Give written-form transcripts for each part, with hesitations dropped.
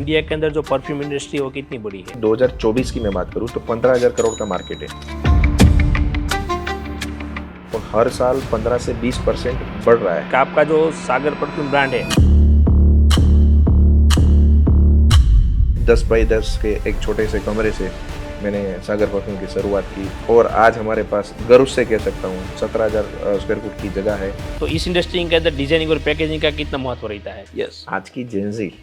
India के अंदर जो परफ्यूम इंडस्ट्री है वो कितनी बड़ी है? 2024 की मैं बात करूँ तो 15,000 करोड़ का मार्केट है और हर साल 15 से 20% बढ़ रहा है। आपका जो सागर परफ्यूम ब्रांड है, 10 बाई 10 के एक छोटे से कमरे से मैंने सागर परफ्यूम की शुरुआत की और आज हमारे पास गर्व से कह सकता हूँ 17,000 स्क्वायर फुट की जगह है। तो इस इंडस्ट्री के अंदर डिजाइनिंग और पैकेजिंग का कितना महत्व रहता है? यस, आज की जेनजी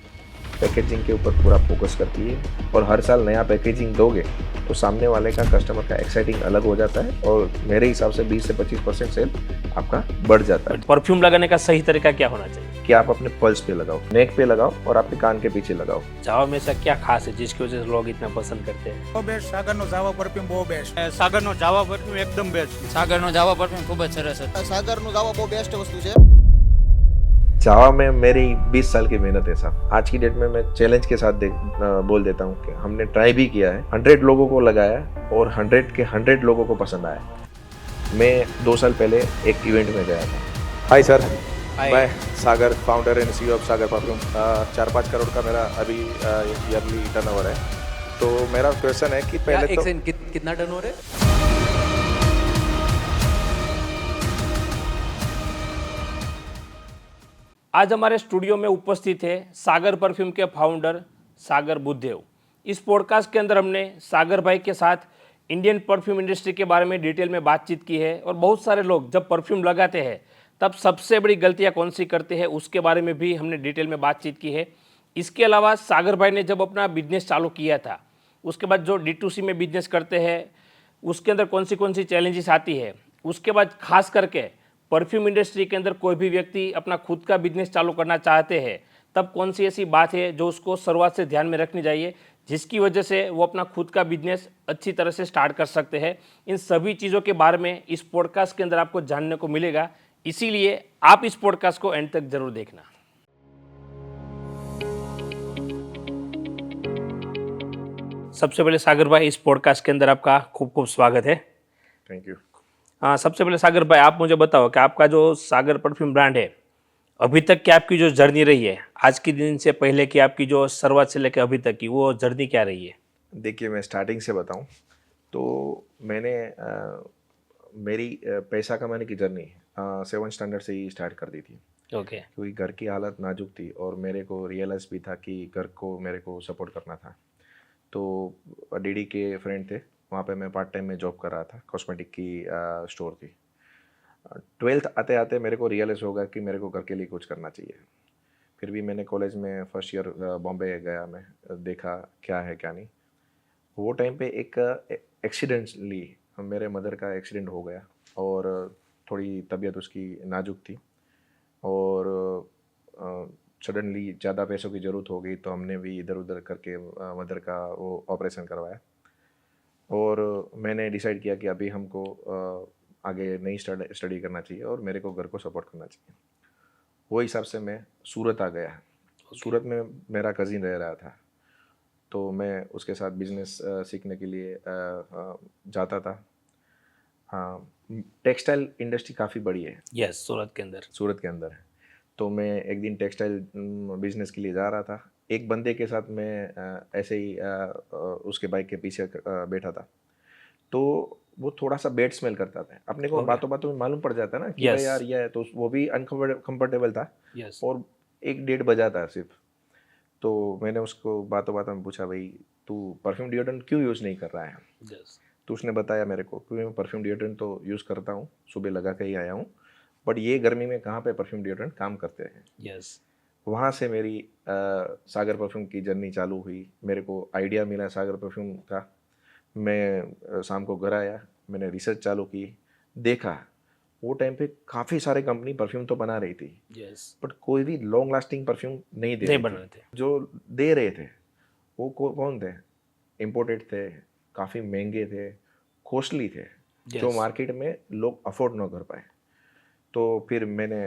पैकेजिंग के ऊपर पूरा फोकस करती है और हर साल नया पैकेजिंग दोगे तो सामने वाले का कस्टमर का एक्साइटिंग अलग हो जाता है और मेरे हिसाब से 20 से 25% सेल आपका बढ़ जाता है। परफ्यूम लगाने का सही तरीका क्या होना चाहिए? कि आप अपने पल्स पे लगाओ, नेक पे लगाओ और आपके कान के पीछे लगाओ। जावा में ऐसा क्या खास है जिसकी वजह से लोग इतना पसंद करते हैं? બહુ બેસ્ટ સાગરનો જાવા પરફ્યુમ બહુ બેસ્ટ સાગરનો જાવા પરફ્યુમ એકદમ બેસ્ટ સાગરનો જાવા પરફ્યુમ ખૂબ જ સરસ છે સાગરનો જાવા બહુ બેસ્ટ વસ્તુ છે। जावा में मेरी 20 साल की मेहनत है साहब। आज की डेट में मैं चैलेंज के साथ बोल देता हूँ कि हमने ट्राई भी किया है, 100 लोगों को लगाया और 100 के 100 लोगों को पसंद आया। मैं 2 साल पहले एक इवेंट में गया था। हाय सर, मैं Sagar founder and CEO of Sagar perfume. 4-5 crore का मेरा अभी ईयरली टर्नओवर है। तो मेरा क्वेश्चन है कि पहले तो कितना टर्नओवर है? आज हमारे स्टूडियो में उपस्थित है सागर परफ्यूम के फाउंडर सागर बुद्धदेव। इस पॉडकास्ट के अंदर हमने सागर भाई के साथ इंडियन परफ्यूम इंडस्ट्री के बारे में डिटेल में बातचीत की है और बहुत सारे लोग जब परफ्यूम लगाते हैं तब सबसे बड़ी गलतियां कौन सी करते हैं उसके बारे में भी हमने डिटेल में बातचीत की है। इसके अलावा सागर भाई ने जब अपना बिजनेस चालू किया था उसके बाद जो D2C में बिजनेस करते हैं उसके अंदर कौन सी चैलेंजेस आती है, उसके बाद खास करके परफ्यूम इंडस्ट्री के अंदर कोई भी व्यक्ति अपना खुद का बिजनेस चालू करना चाहते हैं तब कौन सी ऐसी बात है जो उसको शुरुआत से ध्यान में रखनी चाहिए जिसकी वजह से वो अपना खुद का बिजनेस अच्छी तरह से स्टार्ट कर सकते हैं। इन सभी चीज़ों के बारे में इस पॉडकास्ट के अंदर आपको जानने को मिलेगा, इसीलिए आप इस पॉडकास्ट को एंड तक जरूर देखना। सबसे पहले सागर भाई इस पॉडकास्ट के अंदर आपका खूब खूब स्वागत है। Thank you. हाँ, सबसे पहले सागर भाई आप मुझे बताओ कि आपका जो सागर परफ्यूम ब्रांड है अभी तक की आपकी जो जर्नी रही है, आज के दिन से पहले की आपकी जो शुरुआत से लेकर अभी तक की वो जर्नी क्या रही है? देखिए, मैं स्टार्टिंग से बताऊं तो मैंने मेरी पैसा कमाने की जर्नी 7th स्टैंडर्ड से ही स्टार्ट कर दी थी। ओके। क्योंकि घर की हालत नाजुक थी और मेरे को रियलाइज़ भी था कि घर को मेरे को सपोर्ट करना था। तो डीडी के फ्रेंड थे, वहाँ पे मैं पार्ट टाइम में जॉब कर रहा था, कॉस्मेटिक की स्टोर थी। 12th आते आते मेरे को रियलाइज़ होगा कि मेरे को घर के लिए कुछ करना चाहिए। फिर भी मैंने कॉलेज में फर्स्ट ईयर बॉम्बे गया, मैं देखा क्या है क्या नहीं। वो टाइम पे एक एक्सीडेंटली मेरे मदर का एक्सीडेंट हो गया और थोड़ी तबीयत उसकी नाजुक थी और सडनली ज़्यादा पैसों की ज़रूरत हो गई तो हमने भी इधर उधर करके मदर का वो ऑपरेशन करवाया और मैंने डिसाइड किया कि अभी हमको आगे नई स्टडी करना चाहिए और मेरे को घर को सपोर्ट करना चाहिए। वो हिसाब से मैं सूरत आ गया। सूरत में मेरा कज़िन रह रहा था तो मैं उसके साथ बिजनेस सीखने के लिए जाता था। हाँ, टेक्सटाइल इंडस्ट्री काफ़ी बड़ी है। यस, सूरत के अंदर है। तो मैं एक दिन टेक्सटाइल बिजनेस के लिए जा रहा था, एक बंदे के साथ मैं ऐसे ही उसके बाइक के पीछे बैठा था तो वो थोड़ा सा बैड स्मेल करता था। अपने को बातों बातों में मालूम पड़ जाता ना कि भाई यार ये है, तो वो भी अनकम्फर्टेबल था। और 1-1.5 बजा था सिर्फ। तो मैंने उसको बातों बातों में पूछा, भाई तू परफ्यूम डिओड्रेंट क्यों यूज़ नहीं कर रहा है? तो उसने बताया मेरे को कि मैं परफ्यूम डिओड्रेंट तो यूज़ करता हूँ, सुबह लगा के ही आया हूँ, बट ये गर्मी में कहाँ पे परफ्यूम डिओड्रेंट काम करते हैं। वहाँ से मेरी सागर परफ्यूम की जर्नी चालू हुई। मेरे को आइडिया मिला सागर परफ्यूम का। मैं शाम को घर आया, मैंने रिसर्च चालू की, देखा वो टाइम पे काफ़ी सारे कंपनी परफ्यूम तो बना रही थी, बट कोई भी लॉन्ग लास्टिंग परफ्यूम नहीं बन रहे थे। जो दे रहे थे वो कौन थे? इम्पोर्टेड थे, काफ़ी महंगे थे, कॉस्टली थे, जो मार्केट में लोग अफोर्ड ना कर पाए। तो फिर मैंने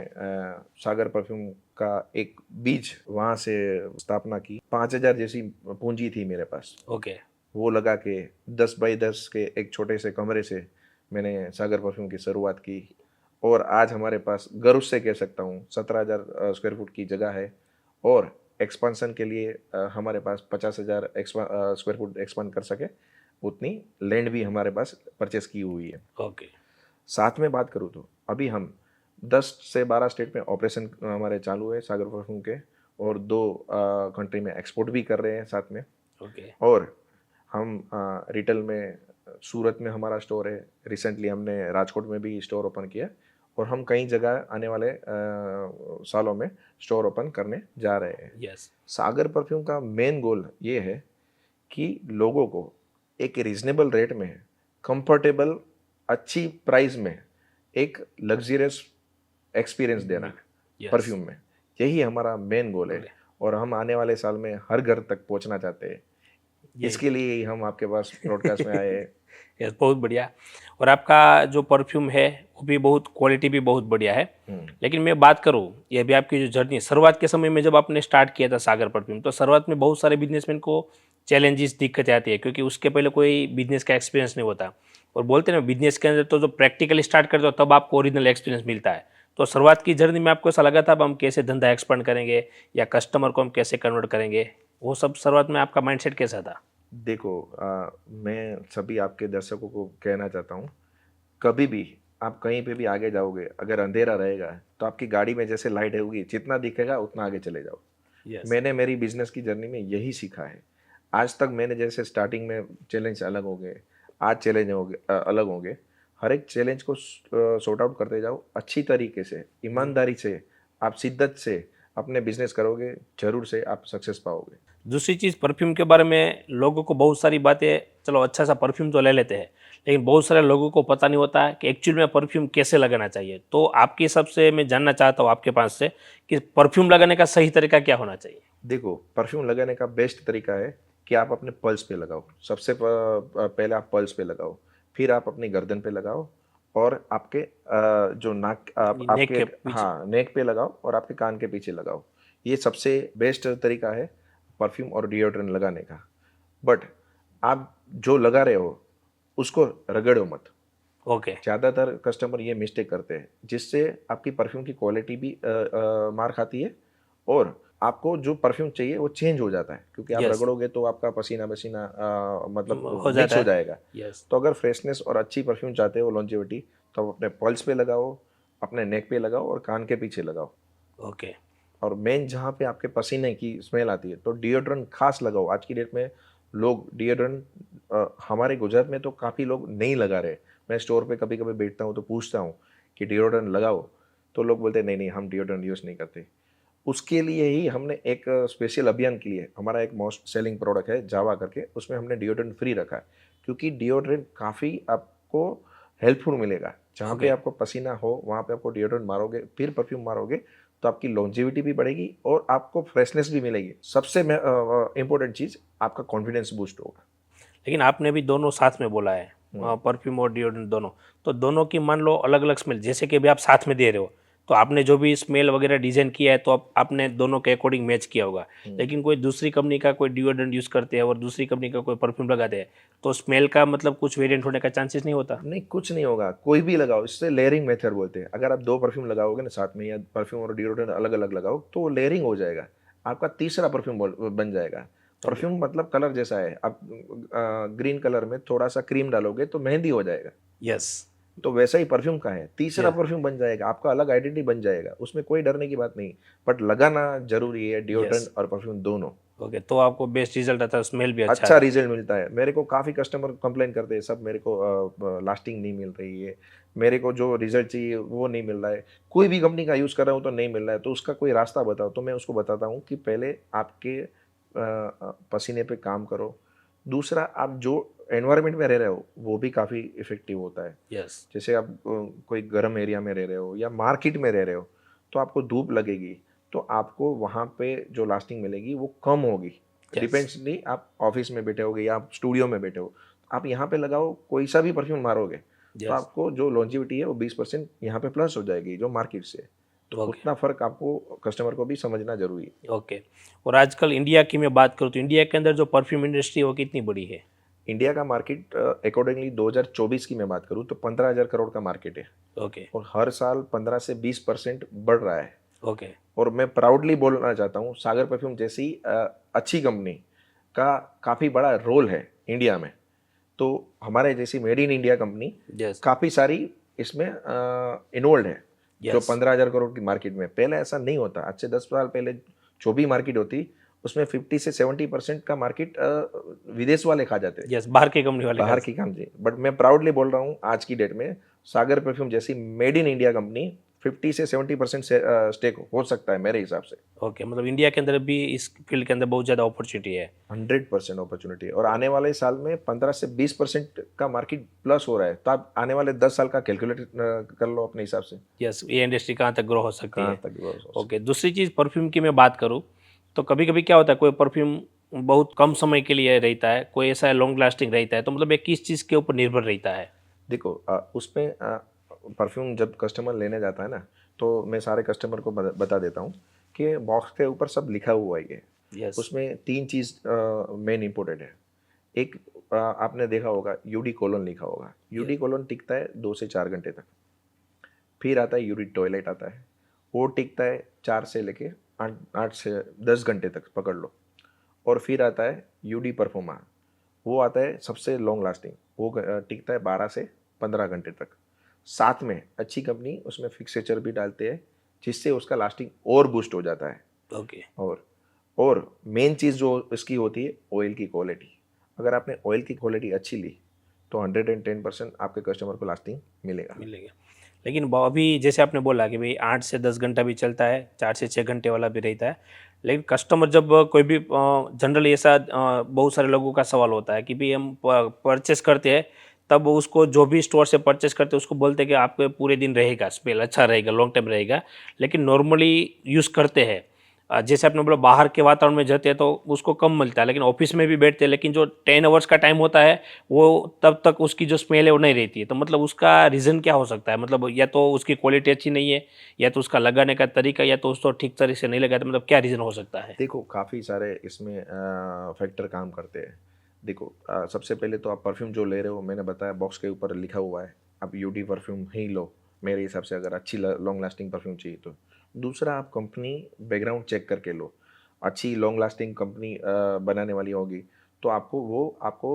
सागर परफ्यूम का एक बीज वहाँ से स्थापना की। 5,000 जैसी पूंजी थी मेरे पास। वो लगा के 10 बाई 10 के एक छोटे से कमरे से मैंने सागर परफ्यूम की शुरुआत की और आज हमारे पास गर्व से कह सकता हूँ 17,000 स्क्वायर फुट की जगह है और एक्सपांसन के लिए हमारे पास 50,000 स्क्वायर फुट एक्सपांड कर सके उतनी लैंड भी हमारे पास परचेस की हुई है। ओके। साथ में बात करूँ तो अभी हम 10 से 12 स्टेट में ऑपरेशन हमारे चालू है सागर परफ्यूम के, और 2 कंट्री में एक्सपोर्ट भी कर रहे हैं साथ में। ओके। और हम रिटेल में सूरत में हमारा स्टोर है, रिसेंटली हमने राजकोट में भी स्टोर ओपन किया, और हम कई जगह आने वाले सालों में स्टोर ओपन करने जा रहे हैं। यस। सागर परफ्यूम का मेन गोल ये है कि लोगों को एक रीजनेबल रेट में, कंफर्टेबल, अच्छी प्राइस में एक लग्जरियस एक्सपीरियंस देना है Yes. परफ्यूम में। यही हमारा मेन गोल है, और हम आने वाले साल में हर घर तक पहुंचना चाहते हैं। इसके लिए ही हम आपके पास ब्रॉडकास्ट में आए हैं। यस, बहुत बढ़िया। और आपका जो परफ्यूम है वो भी बहुत, क्वालिटी भी बहुत बढ़िया है। लेकिन मैं बात करूँ, ये भी आपकी जो जर्नी शुरुआत के समय में जब आपने स्टार्ट किया था सागर परफ्यूम, तो शुरुआत में बहुत सारे बिजनेसमैन को चैलेंजेस, दिक्कतें आती है, क्योंकि उसके पहले कोई बिजनेस का एक्सपीरियंस नहीं होता। और बोलते हैं ना, बिजनेस के अंदर तो जो प्रैक्टिकली स्टार्ट करते हो तब आपको ओरिजिनल एक्सपीरियंस मिलता है। तो शुरुआत की जर्नी में आपको ऐसा लगा था अब हम कैसे धंधा एक्सपांड करेंगे या कस्टमर को हम कैसे कन्वर्ट करेंगे, वो सब शुरुआत में आपका माइंडसेट कैसा था? देखो, मैं सभी आपके दर्शकों को कहना चाहता हूँ, कभी भी आप कहीं पे भी आगे जाओगे, अगर अंधेरा रहेगा तो आपकी गाड़ी में जैसे लाइट होगी, जितना दिखेगा उतना आगे चले जाओ। Yes. मैंने मेरी बिजनेस की जर्नी में यही सीखा है। आज तक मैंने जैसे स्टार्टिंग में चैलेंज अलग हो गए, आज चैलेंज अलग होंगे। हर एक चैलेंज को सॉर्ट आउट करते जाओ, अच्छी तरीके से, ईमानदारी से, आप शिद्दत से अपने बिजनेस करोगे, जरूर से आप सक्सेस पाओगे। दूसरी चीज़, परफ्यूम के बारे में लोगों को बहुत सारी बातें, चलो अच्छा सा परफ्यूम तो ले लेते हैं, लेकिन बहुत सारे लोगों को पता नहीं होता है कि एक्चुअल में परफ्यूम कैसे लगाना चाहिए। तो आपके हिसाब से मैं जानना चाहता हूँ आपके पास से कि परफ्यूम लगाने का सही तरीका क्या होना चाहिए? देखो, परफ्यूम लगाने का बेस्ट तरीका है कि आप अपने पल्स पे लगाओ। सबसे पहले आप पल्स पे लगाओ, फिर आप अपनी गर्दन पे लगाओ, और आपके जो नाक नेक आपके के पीछे। हाँ, नेक पे लगाओ, और आपके कान के पीछे लगाओ। ये सबसे बेस्ट तरीका है परफ्यूम और डिओड्रेंट लगाने का। बट आप जो लगा रहे हो उसको रगड़ो मत। ओके। ज़्यादातर कस्टमर ये मिस्टेक करते हैं, जिससे आपकी परफ्यूम की क्वालिटी भी मार खाती है, और आपको जो परफ्यूम चाहिए वो चेंज हो जाता है, क्योंकि आप Yes. रगड़ोगे तो आपका पसीना पसीना मतलब हो मिक्स जाता हो है। जाएगा। यस। तो अगर फ्रेशनेस और अच्छी परफ्यूम चाहते हो, लॉन्जेविटी, तो आप अपने पल्स पे लगाओ, अपने नेक पे लगाओ, और कान के पीछे लगाओ। ओके। और मेन जहाँ पे आपके पसीने की स्मेल आती है, तो डिओड्रेंट खास लगाओ। आज की डेट में लोग डिओड्रेंट, हमारे गुजरात में तो काफ़ी लोग नहीं लगा रहे। मैं स्टोर पे कभी कभी बैठता हूँ तो पूछता हूँ कि डिओड्रेंट लगाओ, तो लोग बोलते हैं नहीं नहीं, हम डिओड्रेंट यूज़ नहीं करते। उसके लिए ही हमने एक स्पेशल अभियान के लिए हमारा एक मोस्ट सेलिंग प्रोडक्ट है जावा करके, उसमें हमने डिओड्रेंट फ्री रखा है, क्योंकि डिओड्रेंट काफ़ी आपको हेल्पफुल मिलेगा। जहाँ पे Okay. आपको पसीना हो वहाँ पे आपको डिओड्रेंट मारोगे, फिर परफ्यूम मारोगे, तो आपकी लॉन्जेविटी भी बढ़ेगी और आपको फ्रेशनेस भी मिलेगी। सबसे इम्पोर्टेंट चीज़, आपका कॉन्फिडेंस बूस्ट होगा। लेकिन आपने अभी दोनों साथ में बोला है, परफ्यूम और डिओड्रेंट दोनों, तो दोनों की मान लो अलग अलग स्मेल, जैसे कि अभी आप साथ में दे रहे हो, तो आपने जो भी स्मेल वगैरह डिजाइन किया है तो आपने दोनों के अकॉर्डिंग मैच किया होगा। लेकिन कोई दूसरी कंपनी का कोई डिओड्रेंट यूज़ करते हैं और दूसरी कंपनी का कोई परफ्यूम लगाते हैं, तो स्मेल का मतलब कुछ वेरिएंट होने का चांसेस नहीं होता? नहीं, कुछ नहीं होगा, कोई भी लगाओ। इससे लेयरिंग मेथड बोलते हैं। अगर आप 2 परफ्यूम लगाओगे ना साथ में, या परफ्यूम और डिओड्रेंट अलग अलग लगाओ, तो लेयरिंग हो जाएगा, आपका तीसरा परफ्यूम बन जाएगा। परफ्यूम मतलब कलर जैसा है, आप ग्रीन कलर में थोड़ा सा क्रीम डालोगे तो मेहंदी हो जाएगा, यस। तो वैसा ही परफ्यूम का है, तीसरा Yes. परफ्यूम बन जाएगा, आपका अलग आइडेंटिटी बन जाएगा। उसमें कोई डरने की बात नहीं, बट लगाना जरूरी है, डिओड्रेंट और परफ्यूम दोनों। ओके, तो आपको बेस्ट रिजल्ट आता है, स्मेल भी अच्छा अच्छा आता है। रिजल्ट मिलता है। मेरे को काफ़ी कस्टमर कंप्लेन करते हैं, सब मेरे को लास्टिंग नहीं मिल रही है, मेरे को जो रिजल्ट चाहिए वो नहीं मिल रहा है, कोई भी कंपनी का यूज़ कर रहा हूँ तो नहीं मिल रहा है, तो उसका कोई रास्ता बताओ। तो मैं उसको बताता हूँ कि पहले आपके पसीने पे काम करो, दूसरा आप जो एनवायरनमेंट में रह रहे हो वो भी काफ़ी इफ़ेक्टिव होता है। यस। जैसे आप कोई गर्म एरिया में रह रहे हो या मार्केट में रह रहे हो, तो आपको धूप लगेगी, तो आपको वहाँ पे जो लास्टिंग मिलेगी वो कम होगी। Yes. डिपेंड्स नहीं, आप ऑफिस में बैठे होगे या आप स्टूडियो में बैठे हो, आप यहाँ पे लगाओ, कोई सा भी परफ्यूम मारोगे, तो Yes. आपको जो लॉन्जिविटी है वो 20% यहाँ पे प्लस हो जाएगी जो मार्केट से। तो Okay. उतना फ़र्क आपको कस्टमर को भी समझना जरूरी है। ओके। और आजकल इंडिया की मैं बात करूँ तो इंडिया के अंदर जो परफ्यूम इंडस्ट्री है वो कितनी बड़ी है? इंडिया का मार्केट अकॉर्डिंगली 2024 की मैं बात करूँ तो 15,000 करोड़ का मार्केट है, ओके। और हर साल 15 से 20% बढ़ रहा है। ओके। और मैं प्राउडली बोलना चाहता हूँ, सागर परफ्यूम जैसी अच्छी कंपनी का काफ़ी बड़ा रोल है इंडिया में। तो हमारे जैसी made in India company yes. काफ़ी सारी इसमें इन्वॉल्व है, जो यस। 15,000 करोड़ की मार्केट में। पहले ऐसा नहीं होता, आज से 10 साल पहले जो भी मार्केट होती उसमें 50 से 70% का मार्केट विदेश वाले खा जाते, यस, बाहर की कंपनी वाले बाहर का। की कंपनी। बट मैं प्राउडली बोल रहा हूँ, आज की डेट में सागर परफ्यूम जैसी मेड इन इंडिया कंपनी 50 से 70% स्टेक हो सकता है मेरे हिसाब से। ओके, मतलब इंडिया के अंदर भी इस फील्ड के अंदर बहुत ज़्यादा अपॉर्चुनिटी है। 100% अपॉर्चुनिटी है, और आने वाले साल में 15 से 20% का मार्केट प्लस हो रहा है। तो आप आने वाले 10 साल का कैलकुलेट कर लो अपने हिसाब से, यस, ये इंडस्ट्री कहाँ तक ग्रो हो सकती कहाँ है। तक वो हो सकता ओके, दूसरी चीज़ परफ्यूम की मैं बात करूँ तो कभी कभी क्या होता है, कोई परफ्यूम बहुत कम समय के लिए रहता है, कोई ऐसा लॉन्ग लास्टिंग रहता है, तो मतलब ये किस चीज़ के ऊपर निर्भर रहता है। है। देखो उसमें परफ्यूम जब कस्टमर लेने जाता है ना, तो मैं सारे कस्टमर को बता देता हूँ कि बॉक्स के ऊपर सब लिखा हुआ है ये। यस। उसमें 3 चीज़ मेन इंपॉर्टेंट है। एक आपने देखा होगा, यूडी कोलोन लिखा होगा। यूडी कोलोन टिकता है 2 से 4 घंटे तक। फिर आता है यूडी टॉयलेट आता है, वो टिकता है 4 से लेके 8 से 10 घंटे तक पकड़ लो। और फिर आता है यूडी परफॉर्मा, वो आता है सबसे लॉन्ग लास्टिंग, वो टिकता है 12 से 15 घंटे तक। साथ में अच्छी कंपनी उसमें फिक्सेचर भी डालते हैं, जिससे उसका लास्टिंग और बूस्ट हो जाता है। ओके। और मेन चीज़ जो इसकी होती है, ऑयल की क्वालिटी। अगर आपने ऑयल की क्वालिटी अच्छी ली तो 110% आपके कस्टमर को लास्टिंग मिलेगा। मिलेगा। लेकिन अभी जैसे आपने बोला कि भाई 8 से 10 घंटा भी चलता है, 4 से 6 घंटे वाला भी रहता है। लेकिन कस्टमर जब कोई भी जनरली ऐसा बहुत सारे लोगों का सवाल होता है कि भाई हम परचेस करते हैं, तब उसको जो भी स्टोर से परचेस करते हैं उसको बोलते हैं कि आपके पूरे दिन रहेगा, स्मेल अच्छा रहेगा, लॉन्ग टाइम रहेगा। लेकिन नॉर्मली यूज़ करते हैं, जैसे आपने बोला बाहर के वातावरण में जाते हैं तो उसको कम मिलता है, लेकिन ऑफिस में भी बैठते हैं, लेकिन जो 10 आवर्स का टाइम होता है वो तब तक उसकी जो स्मेल है वो नहीं रहती है। तो मतलब उसका रीज़न क्या हो सकता है? मतलब या तो उसकी क्वालिटी अच्छी नहीं है, या तो उसका लगाने का तरीका, या तो उसको ठीक तरह से नहीं लगाते, मतलब क्या रीज़न हो सकता है? देखो काफ़ी सारे इसमें फैक्टर काम करते हैं। देखो सबसे पहले तो आप परफ्यूम जो ले रहे हो, मैंने बताया बॉक्स के ऊपर लिखा हुआ है, आप यूडी परफ्यूम ही लो मेरे हिसाब से, अगर अच्छी लॉन्ग लास्टिंग परफ्यूम चाहिए तो। दूसरा, आप कंपनी बैकग्राउंड चेक करके लो, अच्छी लॉन्ग लास्टिंग कंपनी बनाने वाली होगी तो आपको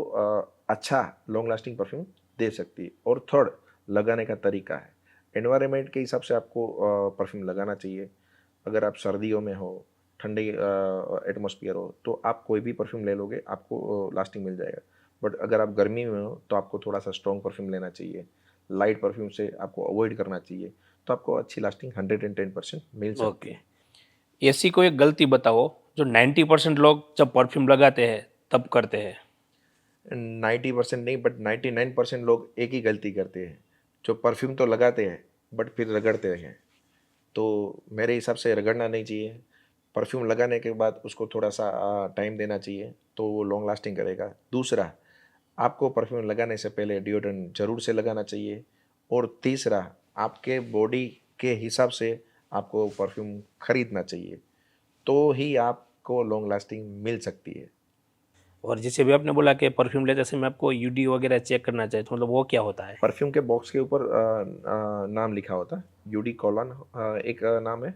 अच्छा लॉन्ग लास्टिंग परफ्यूम दे सकती है। और थर्ड, लगाने का तरीका है, एनवायरनमेंट के हिसाब से आपको परफ्यूम लगाना चाहिए। अगर आप सर्दियों में हो, ठंडे एटमॉस्फियर हो, तो आप कोई भी परफ्यूम ले लोगे आपको लास्टिंग मिल जाएगा। बट अगर आप गर्मी में हो तो आपको थोड़ा सा स्ट्रॉन्ग परफ्यूम लेना चाहिए, लाइट परफ्यूम से आपको अवॉइड करना चाहिए, तो आपको अच्छी लास्टिंग 110% मिल सकती ओके। है। ऐसी कोई एक गलती बताओ जो 90% लोग जब परफ्यूम लगाते हैं तब करते हैं। 90% नहीं, बट 99% लोग एक ही गलती करते हैं, जो परफ्यूम तो लगाते हैं बट फिर रगड़ते हैं। तो मेरे हिसाब से रगड़ना नहीं चाहिए। परफ्यूम लगाने के बाद उसको थोड़ा सा टाइम देना चाहिए, तो वो लॉन्ग लास्टिंग करेगा। दूसरा, आपको परफ्यूम लगाने से पहले डिओड्रेंट ज़रूर से लगाना चाहिए। और तीसरा, आपके बॉडी के हिसाब से आपको परफ्यूम खरीदना चाहिए, तो ही आपको लॉन्ग लास्टिंग मिल सकती है। और जैसे भी आपने बोला कि परफ्यूम लेते समय आपको यूडी वगैरह चेक करना चाहिए, तो मतलब वो क्या होता है? परफ्यूम के बॉक्स के ऊपर नाम लिखा होता है, यूडी कॉलन एक नाम है,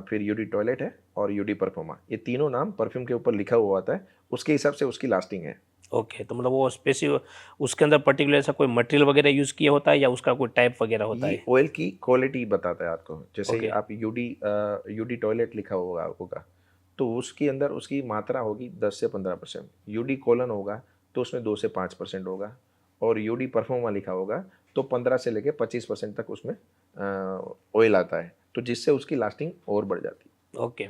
फिर यूडी टॉयलेट है, और यूडी परफॉर्मा। ये तीनों नाम परफ्यूम के ऊपर लिखा हुआ होता है, उसके हिसाब से उसकी लास्टिंग है। ओके, तो मतलब वो स्पेसिफिक उसके अंदर पर्टिकुलर ऐसा कोई मटेरियल वगैरह यूज़ किया होता है, या उसका कोई टाइप वगैरह होता ये है? ऑयल की क्वालिटी बताता है आपको। जैसे ओके। आप यूडी टॉयलेट लिखा होगा तो उसके अंदर उसकी मात्रा होगी 10 से 15%। यूडी कोलन होगा तो उसमें 2 से 5% होगा। और यूडी परफॉर्मा लिखा होगा तो 15 से लेके 25% तक उसमें ऑयल आता है, तो जिससे उसकी लास्टिंग और बढ़ जाती है। ओके।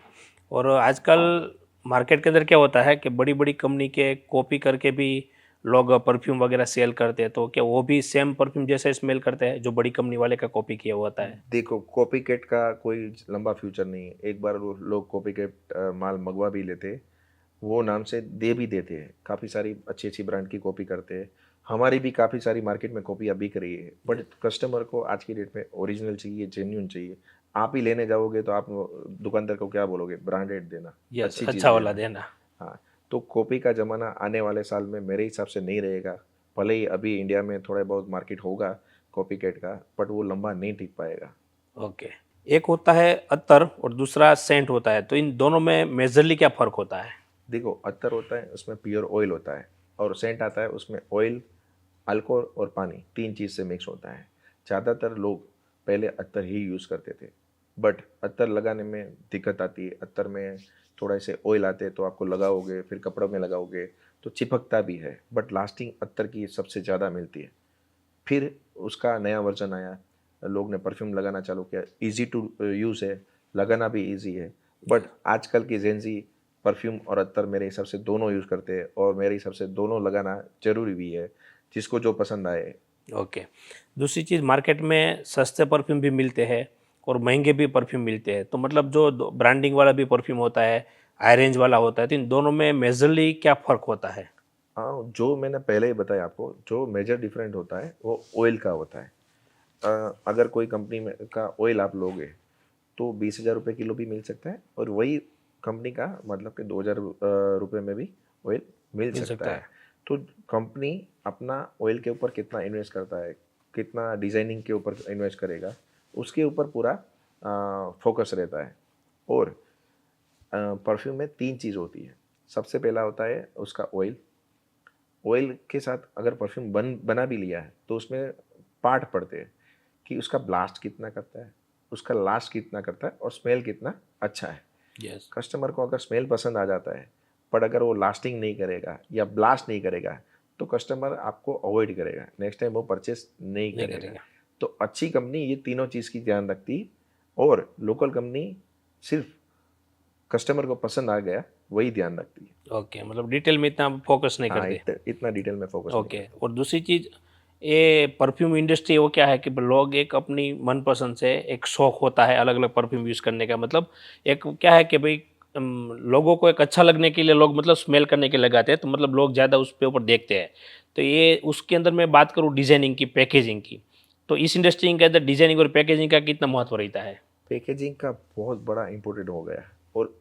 और आजकल मार्केट के अंदर क्या होता है कि बड़ी बड़ी कंपनी के कॉपी करके भी लोग परफ्यूम वगैरह सेल करते हैं, तो क्या वो भी सेम परफ्यूम जैसे स्मेल करते हैं जो बड़ी कंपनी वाले का कॉपी किया हुआ होता है? देखो कॉपी कैट का कोई लंबा फ्यूचर नहीं है। एक बार वो लोग कॉपी कैट माल मंगवा भी लेते, वो नाम से दे भी देते हैं, काफ़ी सारी अच्छी अच्छी ब्रांड की कॉपी करते हैं। हमारी भी काफ़ी सारी मार्केट में कॉपियाँ बिक रही है, बट कस्टमर को आज की डेट में ओरिजिनल चाहिए, जेन्यून चाहिए। आप ही लेने जाओगे तो आप दुकानदार को क्या बोलोगे, ब्रांडेड देना, यस, अच्छी चीज़ अच्छा वाला देना। देना। हाँ, तो कॉपी का ज़माना आने वाले साल में मेरे हिसाब से नहीं रहेगा। भले ही अभी इंडिया में थोड़ा बहुत मार्केट होगा कॉपी कैट का, बट वो लंबा नहीं टिक पाएगा। ओके। एक होता है अत्तर और दूसरा सेंट होता है, तो इन दोनों में मेजरली क्या फ़र्क होता है? देखो, अत्तर होता है उसमें प्योर ऑयल होता है, और सेंट आता है उसमें ऑयल, अल्कोहल और पानी 3 चीज़ से मिक्स होता है। ज़्यादातर लोग पहले अत्तर ही यूज़ करते थे, बट अत्तर लगाने में दिक्कत आती है। अत्तर में थोड़ा से ऑयल आते हैं तो आपको लगाओगे, फिर कपड़ों में लगाओगे तो चिपकता भी है, बट लास्टिंग अत्तर की सबसे ज़्यादा मिलती है। फिर उसका नया वर्जन आया, लोग ने परफ्यूम लगाना चालू किया, इजी टू यूज़ है, लगाना भी इजी है। बट आजकल की जेंजी परफ्यूम और अत्तर मेरे हिसाब से दोनों यूज़ करते हैं, और मेरे हिसाब से दोनों लगाना ज़रूरी भी है, जिसको जो पसंद आए। ओके। दूसरी चीज़, मार्केट में सस्ते परफ्यूम भी मिलते हैं और महंगे भी परफ्यूम मिलते हैं, तो मतलब जो ब्रांडिंग वाला भी परफ्यूम होता है, हाई रेंज वाला होता है, तो इन दोनों में मेजरली क्या फ़र्क होता है? हाँ, जो मैंने पहले ही बताया आपको, जो मेजर डिफरेंट होता है वो ऑयल का होता है। अगर कोई कंपनी में का ऑयल आप लोगे तो 20,000 रुपये किलो भी मिल सकता है, और वही कंपनी का मतलब कि 2,000 रुपये में भी ऑयल मिल सकता है। तो कंपनी अपना ऑयल के ऊपर कितना इन्वेस्ट करता है, कितना डिज़ाइनिंग के ऊपर इन्वेस्ट करेगा, उसके ऊपर पूरा फोकस रहता है। और परफ्यूम में 3 चीज़ होती है। सबसे पहला होता है उसका ऑयल। ऑयल के साथ अगर परफ्यूम बना भी लिया है तो उसमें पार्ट पड़ते हैं कि उसका ब्लास्ट कितना करता है, उसका लास्ट कितना करता है, और स्मेल कितना अच्छा है। यस। कस्टमर को अगर स्मेल पसंद आ जाता है, पर अगर वो लास्टिंग नहीं करेगा या ब्लास्ट नहीं करेगा, तो कस्टमर आपको अवॉइड करेगा, नेक्स्ट टाइम वो परचेस नहीं करेगा। तो अच्छी कंपनी ये तीनों चीज़ की ध्यान रखती है, और लोकल कंपनी सिर्फ कस्टमर को पसंद आ गया वही ध्यान रखती है। ओके, मतलब डिटेल में इतना फोकस नहीं हाँ, करते। इतना डिटेल में फोकस ओके। और दूसरी चीज़, ये परफ्यूम इंडस्ट्री वो क्या है कि लोग एक अपनी मनपसंद से एक शौक होता है अलग अलग परफ्यूम यूज़ करने का, मतलब एक क्या है कि भाई लोगों को एक अच्छा लगने के लिए लोग मतलब स्मेल करने के लिए लगाते हैं, तो मतलब लोग ज़्यादा उस पे ऊपर देखते हैं। तो ये उसके अंदर मैं बात करूँ डिज़ाइनिंग की, पैकेजिंग की, तो इस इंडस्ट्री के अंदर डिज़ाइनिंग और पैकेजिंग का कितना महत्व रहता है? पैकेजिंग का बहुत बड़ा इम्पोर्टेंट हो गया है, और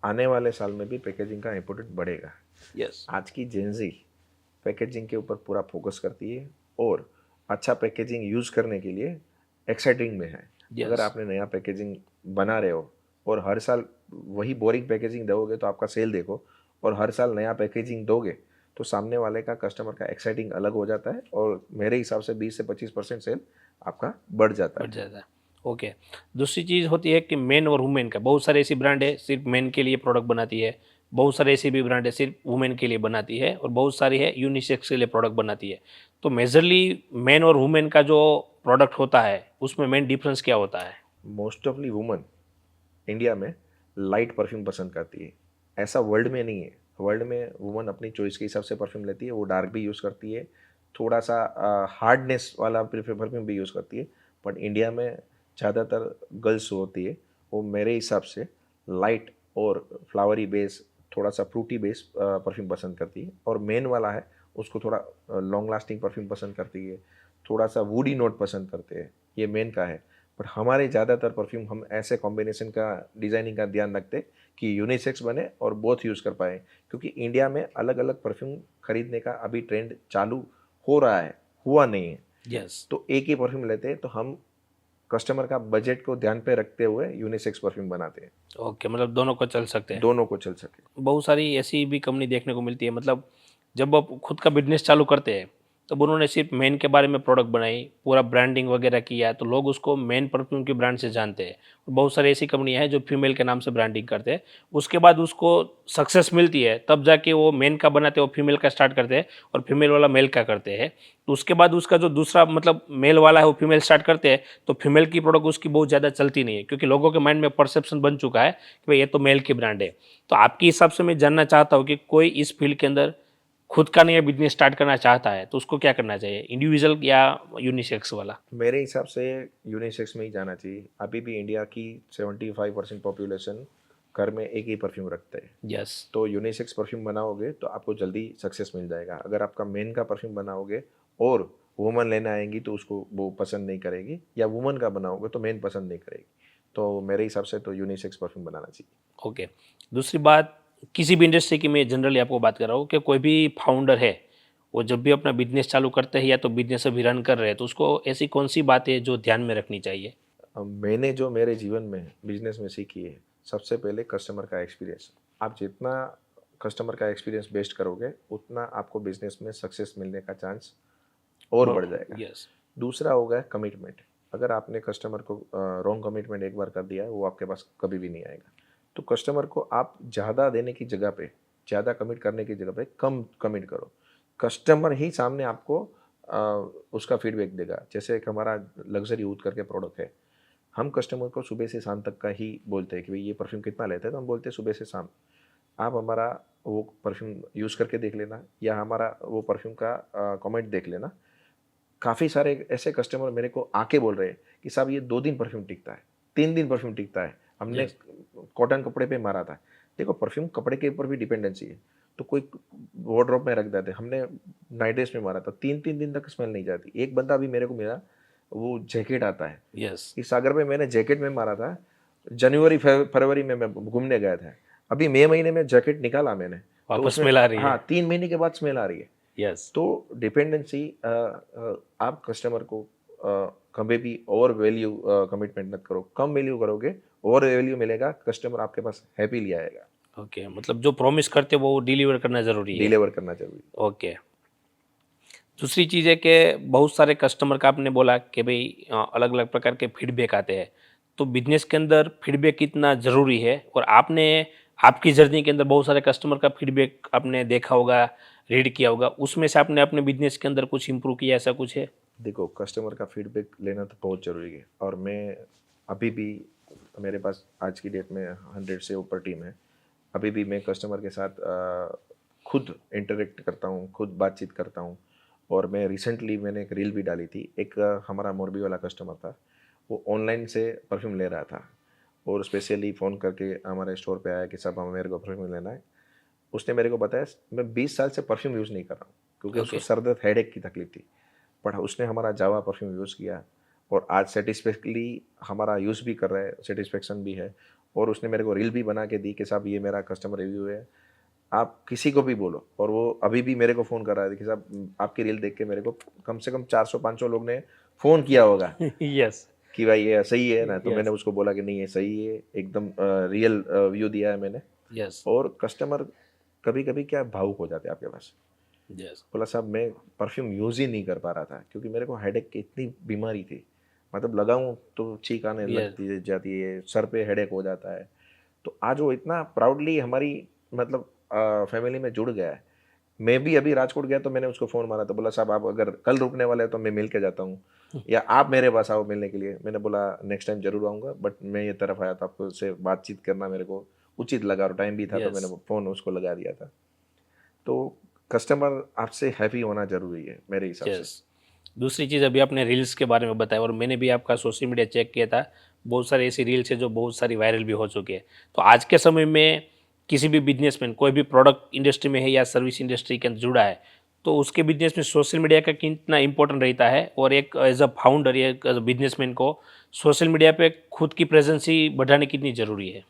आने वाले साल में भी पैकेजिंग का इम्पोर्टेंट बढ़ेगा। यस। आज की जेंजी पैकेजिंग के ऊपर पूरा फोकस करती है, और अच्छा पैकेजिंग यूज़ करने के लिए एक्साइटिंग में है। Yes. अगर आपने नया पैकेजिंग बना रहे हो और हर साल वही बोरिंग पैकेजिंग दोगे तो आपका सेल देखो, और हर साल नया पैकेजिंग दोगे तो सामने वाले का कस्टमर का एक्साइटिंग अलग हो जाता है, और मेरे हिसाब से 20 से 25% सेल आपका बढ़ जाता बढ़ है। जाता है। ओके। दूसरी चीज़ होती है कि मेन और वुमेन का, बहुत सारी ऐसी ब्रांड है सिर्फ मेन के लिए प्रोडक्ट बनाती है, बहुत सारी ऐसी भी ब्रांड है सिर्फ वुमेन के लिए बनाती है, और बहुत सारी है यूनिसेक्स के लिए प्रोडक्ट बनाती है। तो मेजरली मेन और वुमेन का जो प्रोडक्ट होता है उसमें मेन डिफरेंस क्या होता है? मोस्ट ऑफली वुमन इंडिया में लाइट परफ्यूम पसंद करती है। ऐसा वर्ल्ड में नहीं है, वर्ल्ड में वुमन अपनी चॉइस के हिसाब से परफ्यूम लेती है, वो डार्क भी यूज़ करती है, थोड़ा सा हार्डनेस वाला परफ्यूम भी यूज़ करती है। बट इंडिया में ज़्यादातर गर्ल्स होती है, वो मेरे हिसाब से लाइट और फ्लावरी बेस, थोड़ा सा फ्रूटी बेस परफ्यूम पसंद करती है। और मेन वाला है उसको थोड़ा लॉन्ग लास्टिंग परफ्यूम पसंद करती है, थोड़ा सा वुडी नोट पसंद करते हैं, ये मेन का है। पर हमारे ज़्यादातर परफ्यूम हम ऐसे कॉम्बिनेशन का डिज़ाइनिंग का ध्यान रखते कि यूनिसेक्स बने और बोथ यूज़ कर पाए, क्योंकि इंडिया में अलग अलग परफ्यूम खरीदने का अभी ट्रेंड चालू हो रहा है, हुआ नहीं है। यस। तो एक ही परफ्यूम लेते हैं, तो हम कस्टमर का बजट को ध्यान पे रखते हुए यूनिसेक्स परफ्यूम बनाते हैं, ओके, मतलब दोनों को चल सकते हैं। दोनों को चल सके। बहुत सारी ऐसी भी कंपनी देखने को मिलती है, मतलब जब आप खुद का बिजनेस चालू करते हैं तब उन्होंने सिर्फ मेन के बारे में प्रोडक्ट बनाई, पूरा ब्रांडिंग वगैरह किया, तो लोग उसको मेन परफ्यूम के ब्रांड से जानते हैं। और बहुत सारी ऐसी कंपनियां हैं जो फीमेल के नाम से ब्रांडिंग करते हैं, उसके बाद उसको सक्सेस मिलती है तब जाके वो मेन का बनाते हैं, वो फीमेल का स्टार्ट करते हैं, और फीमेल वाला मेल का करते हैं। तो उसके बाद उसका जो दूसरा मतलब मेल वाला है वो फीमेल स्टार्ट करते हैं, तो फीमेल की प्रोडक्ट उसकी बहुत ज़्यादा चलती नहीं है, क्योंकि लोगों के माइंड में परसेप्शन बन चुका है कि भाई ये तो मेल की ब्रांड है। तो आपके हिसाब से मैं जानना चाहता हूँ कि कोई इस फील्ड के अंदर खुद का नया बिजनेस स्टार्ट करना चाहता है तो उसको क्या करना चाहिए, इंडिविजुअल या यूनिसेक्स वाला? मेरे हिसाब से यूनिसेक्स में ही जाना चाहिए। अभी भी इंडिया की 75% पॉपुलेशन घर में एक ही परफ्यूम रखते हैं। यस। तो यूनिसेक्स परफ्यूम बनाओगे तो आपको जल्दी सक्सेस मिल जाएगा। अगर आपका मेन का परफ्यूम बनाओगे और वुमन लेने आएंगी तो उसको वो पसंद नहीं करेगी, या वुमन का बनाओगे तो मेन पसंद नहीं करेगी। तो मेरे हिसाब से तो यूनिसेक्स परफ्यूम बनाना चाहिए। ओके। दूसरी बात, किसी भी इंडस्ट्री की मैं जनरली आपको बात कर रहा हूँ कि कोई भी फाउंडर है वो जब भी अपना बिजनेस चालू करते हैं या तो बिजनेस अभी रन कर रहे हैं, तो उसको ऐसी कौन सी बात है जो ध्यान में रखनी चाहिए? मैंने जो मेरे जीवन में बिजनेस में सीखी है, सबसे पहले कस्टमर का एक्सपीरियंस। आप जितना कस्टमर का एक्सपीरियंस बेस्ट करोगे, उतना आपको बिजनेस में सक्सेस मिलने का चांस और बढ़ जाएगा। यस दूसरा होगा कमिटमेंट। अगर आपने कस्टमर को रॉन्ग कमिटमेंट एक बार कर दिया है, वो आपके पास कभी भी नहीं आएगा। तो कस्टमर को आप ज़्यादा देने की जगह पे, ज़्यादा कमिट करने की जगह पे कम कमिट करो। कस्टमर ही सामने आपको उसका फीडबैक देगा। जैसे एक हमारा लग्जरी यूथ करके प्रोडक्ट है, हम कस्टमर को सुबह से शाम तक का ही बोलते हैं कि भाई ये परफ्यूम कितना लेते हैं, तो हम बोलते हैं सुबह से शाम। आप हमारा वो परफ्यूम यूज़ करके देख लेना, या हमारा वो परफ्यूम का कमेंट देख लेना। काफ़ी सारे ऐसे कस्टमर मेरे को आके बोल रहे हैं कि साहब ये 2 दिन परफ्यूम टिकता है, 3 दिन परफ्यूम टिकता है, हमने कॉटन कपड़े पे मारा था। देखो, परफ्यूम कपड़े के ऊपर भी डिपेंडेंसी है। तो कोई वार्डरोब में रख देते, हमने नाइट ड्रेस में मारा था, 3-3 दिन तक स्मेल नहीं जाती। एक बंदा अभी मेरे को मिला, वो जैकेट आता है, यस इस सागर में मैंने जैकेट में मारा था। जनवरी फरवरी में मैं घूमने गया था, अभी मई महीने में जैकेट निकाला मैंने, तो वापस उसमें स्मेल आ रही है। हाँ 3 महीने के बाद स्मेल आ रही है। यस तो डिपेंडेंसी, आप कस्टमर को कभी भी ओवर वैल्यू कमिटमेंट मत करो। कम वैल्यू करोगे, ओवर वैल्यू मिलेगा, कस्टमर आपके पास हैप्पीली आएगा। ओके, मतलब जो प्रॉमिस करते हो वो डिलीवर करना जरूरी है। डिलीवर करना जरूरी। ओके, दूसरी चीज़ है कि बहुत सारे कस्टमर का आपने बोला कि भाई अलग अलग प्रकार के फीडबैक आते हैं, तो बिजनेस के अंदर फीडबैक कितना ज़रूरी है, और आपने आपकी जर्नी के अंदर बहुत सारे कस्टमर का फीडबैक आपने देखा होगा, रीड किया होगा, उसमें से आपने अपने बिजनेस के अंदर कुछ इम्प्रूव किया, ऐसा कुछ है? देखो, कस्टमर का फीडबैक लेना तो बहुत ज़रूरी है, और मैं अभी भी, मेरे पास आज की डेट में 100 से ऊपर टीम है। अभी भी मैं कस्टमर के साथ खुद इंटरेक्ट करता हूँ, खुद बातचीत करता हूँ। और मैं रिसेंटली मैंने एक रील भी डाली थी। एक हमारा मोरबी वाला कस्टमर था, वो ऑनलाइन से परफ्यूम ले रहा था, और स्पेशली फ़ोन करके हमारे स्टोर पे आया कि साहब हमें मेरे को परफ्यूम लेना है। उसने मेरे को बताया, मैं 20 साल से परफ्यूम यूज़ नहीं कर रहा हूँ, क्योंकि उसको सर दर्द, हेडेक की तकलीफ थी। बट उसने हमारा जावा परफ्यूम यूज़ किया, और आज सेटिस्फैक्टली हमारा यूज़ भी कर रहा है, सेटिस्फेक्शन भी है। और उसने मेरे को रील भी बना के दी कि साहब ये मेरा कस्टमर रिव्यू है, आप किसी को भी बोलो। और वो अभी भी मेरे को फ़ोन कर रहा है कि साहब आपकी रील देख के मेरे को कम से कम 400-500 लोग ने फ़ोन किया होगा यस कि भाई ये सही है ना। तो Yes. मैंने उसको बोला कि नहीं, ये सही है, एकदम रियल व्यू दिया है मैंने। यस और कस्टमर कभी कभी क्या भावुक हो जाते हैं आपके पास। यस बोला साहब मैं परफ्यूम यूज़ ही नहीं कर पा रहा था, क्योंकि मेरे को हेडेक की इतनी बीमारी थी, मतलब लगाऊं तो छींक आने लगती जाती है, सर पे हेडेक हो जाता है। तो आज वो इतना प्राउडली हमारी, मतलब फैमिली में जुड़ गया है। मैं भी अभी राजकोट गया तो मैंने उसको फ़ोन मारा, तो बोला साहब आप अगर कल रुकने वाले हैं तो मैं मिल के जाता हूँ, या आप मेरे पास आओ मिलने के लिए। मैंने बोला नेक्स्ट टाइम जरूर आऊँगा, बट मैं ये तरफ आया था, आपको उससे बातचीत करना मेरे को उचित लगा, और टाइम भी था, तो मैंने फ़ोन उसको लगा दिया था। तो कस्टमर आपसे हैप्पी होना जरूरी है मेरे हिसाब से। यस दूसरी चीज़, अभी आपने रील्स के बारे में बताया, और मैंने भी आपका सोशल मीडिया चेक किया था, बहुत सारी ऐसी रील्स है जो बहुत सारी वायरल भी हो चुकी है। तो आज के समय में किसी भी बिजनेसमैन कोई भी प्रोडक्ट इंडस्ट्री में है या सर्विस इंडस्ट्री के अंदर जुड़ा है, तो उसके बिजनेस में सोशल मीडिया का कितना इंपॉर्टेंट रहता है, और एक एज अ फाउंडर या एज अ बिजनेसमैन को सोशल मीडिया पे खुद की प्रेजेंस ही बढ़ाने कितनी ज़रूरी है?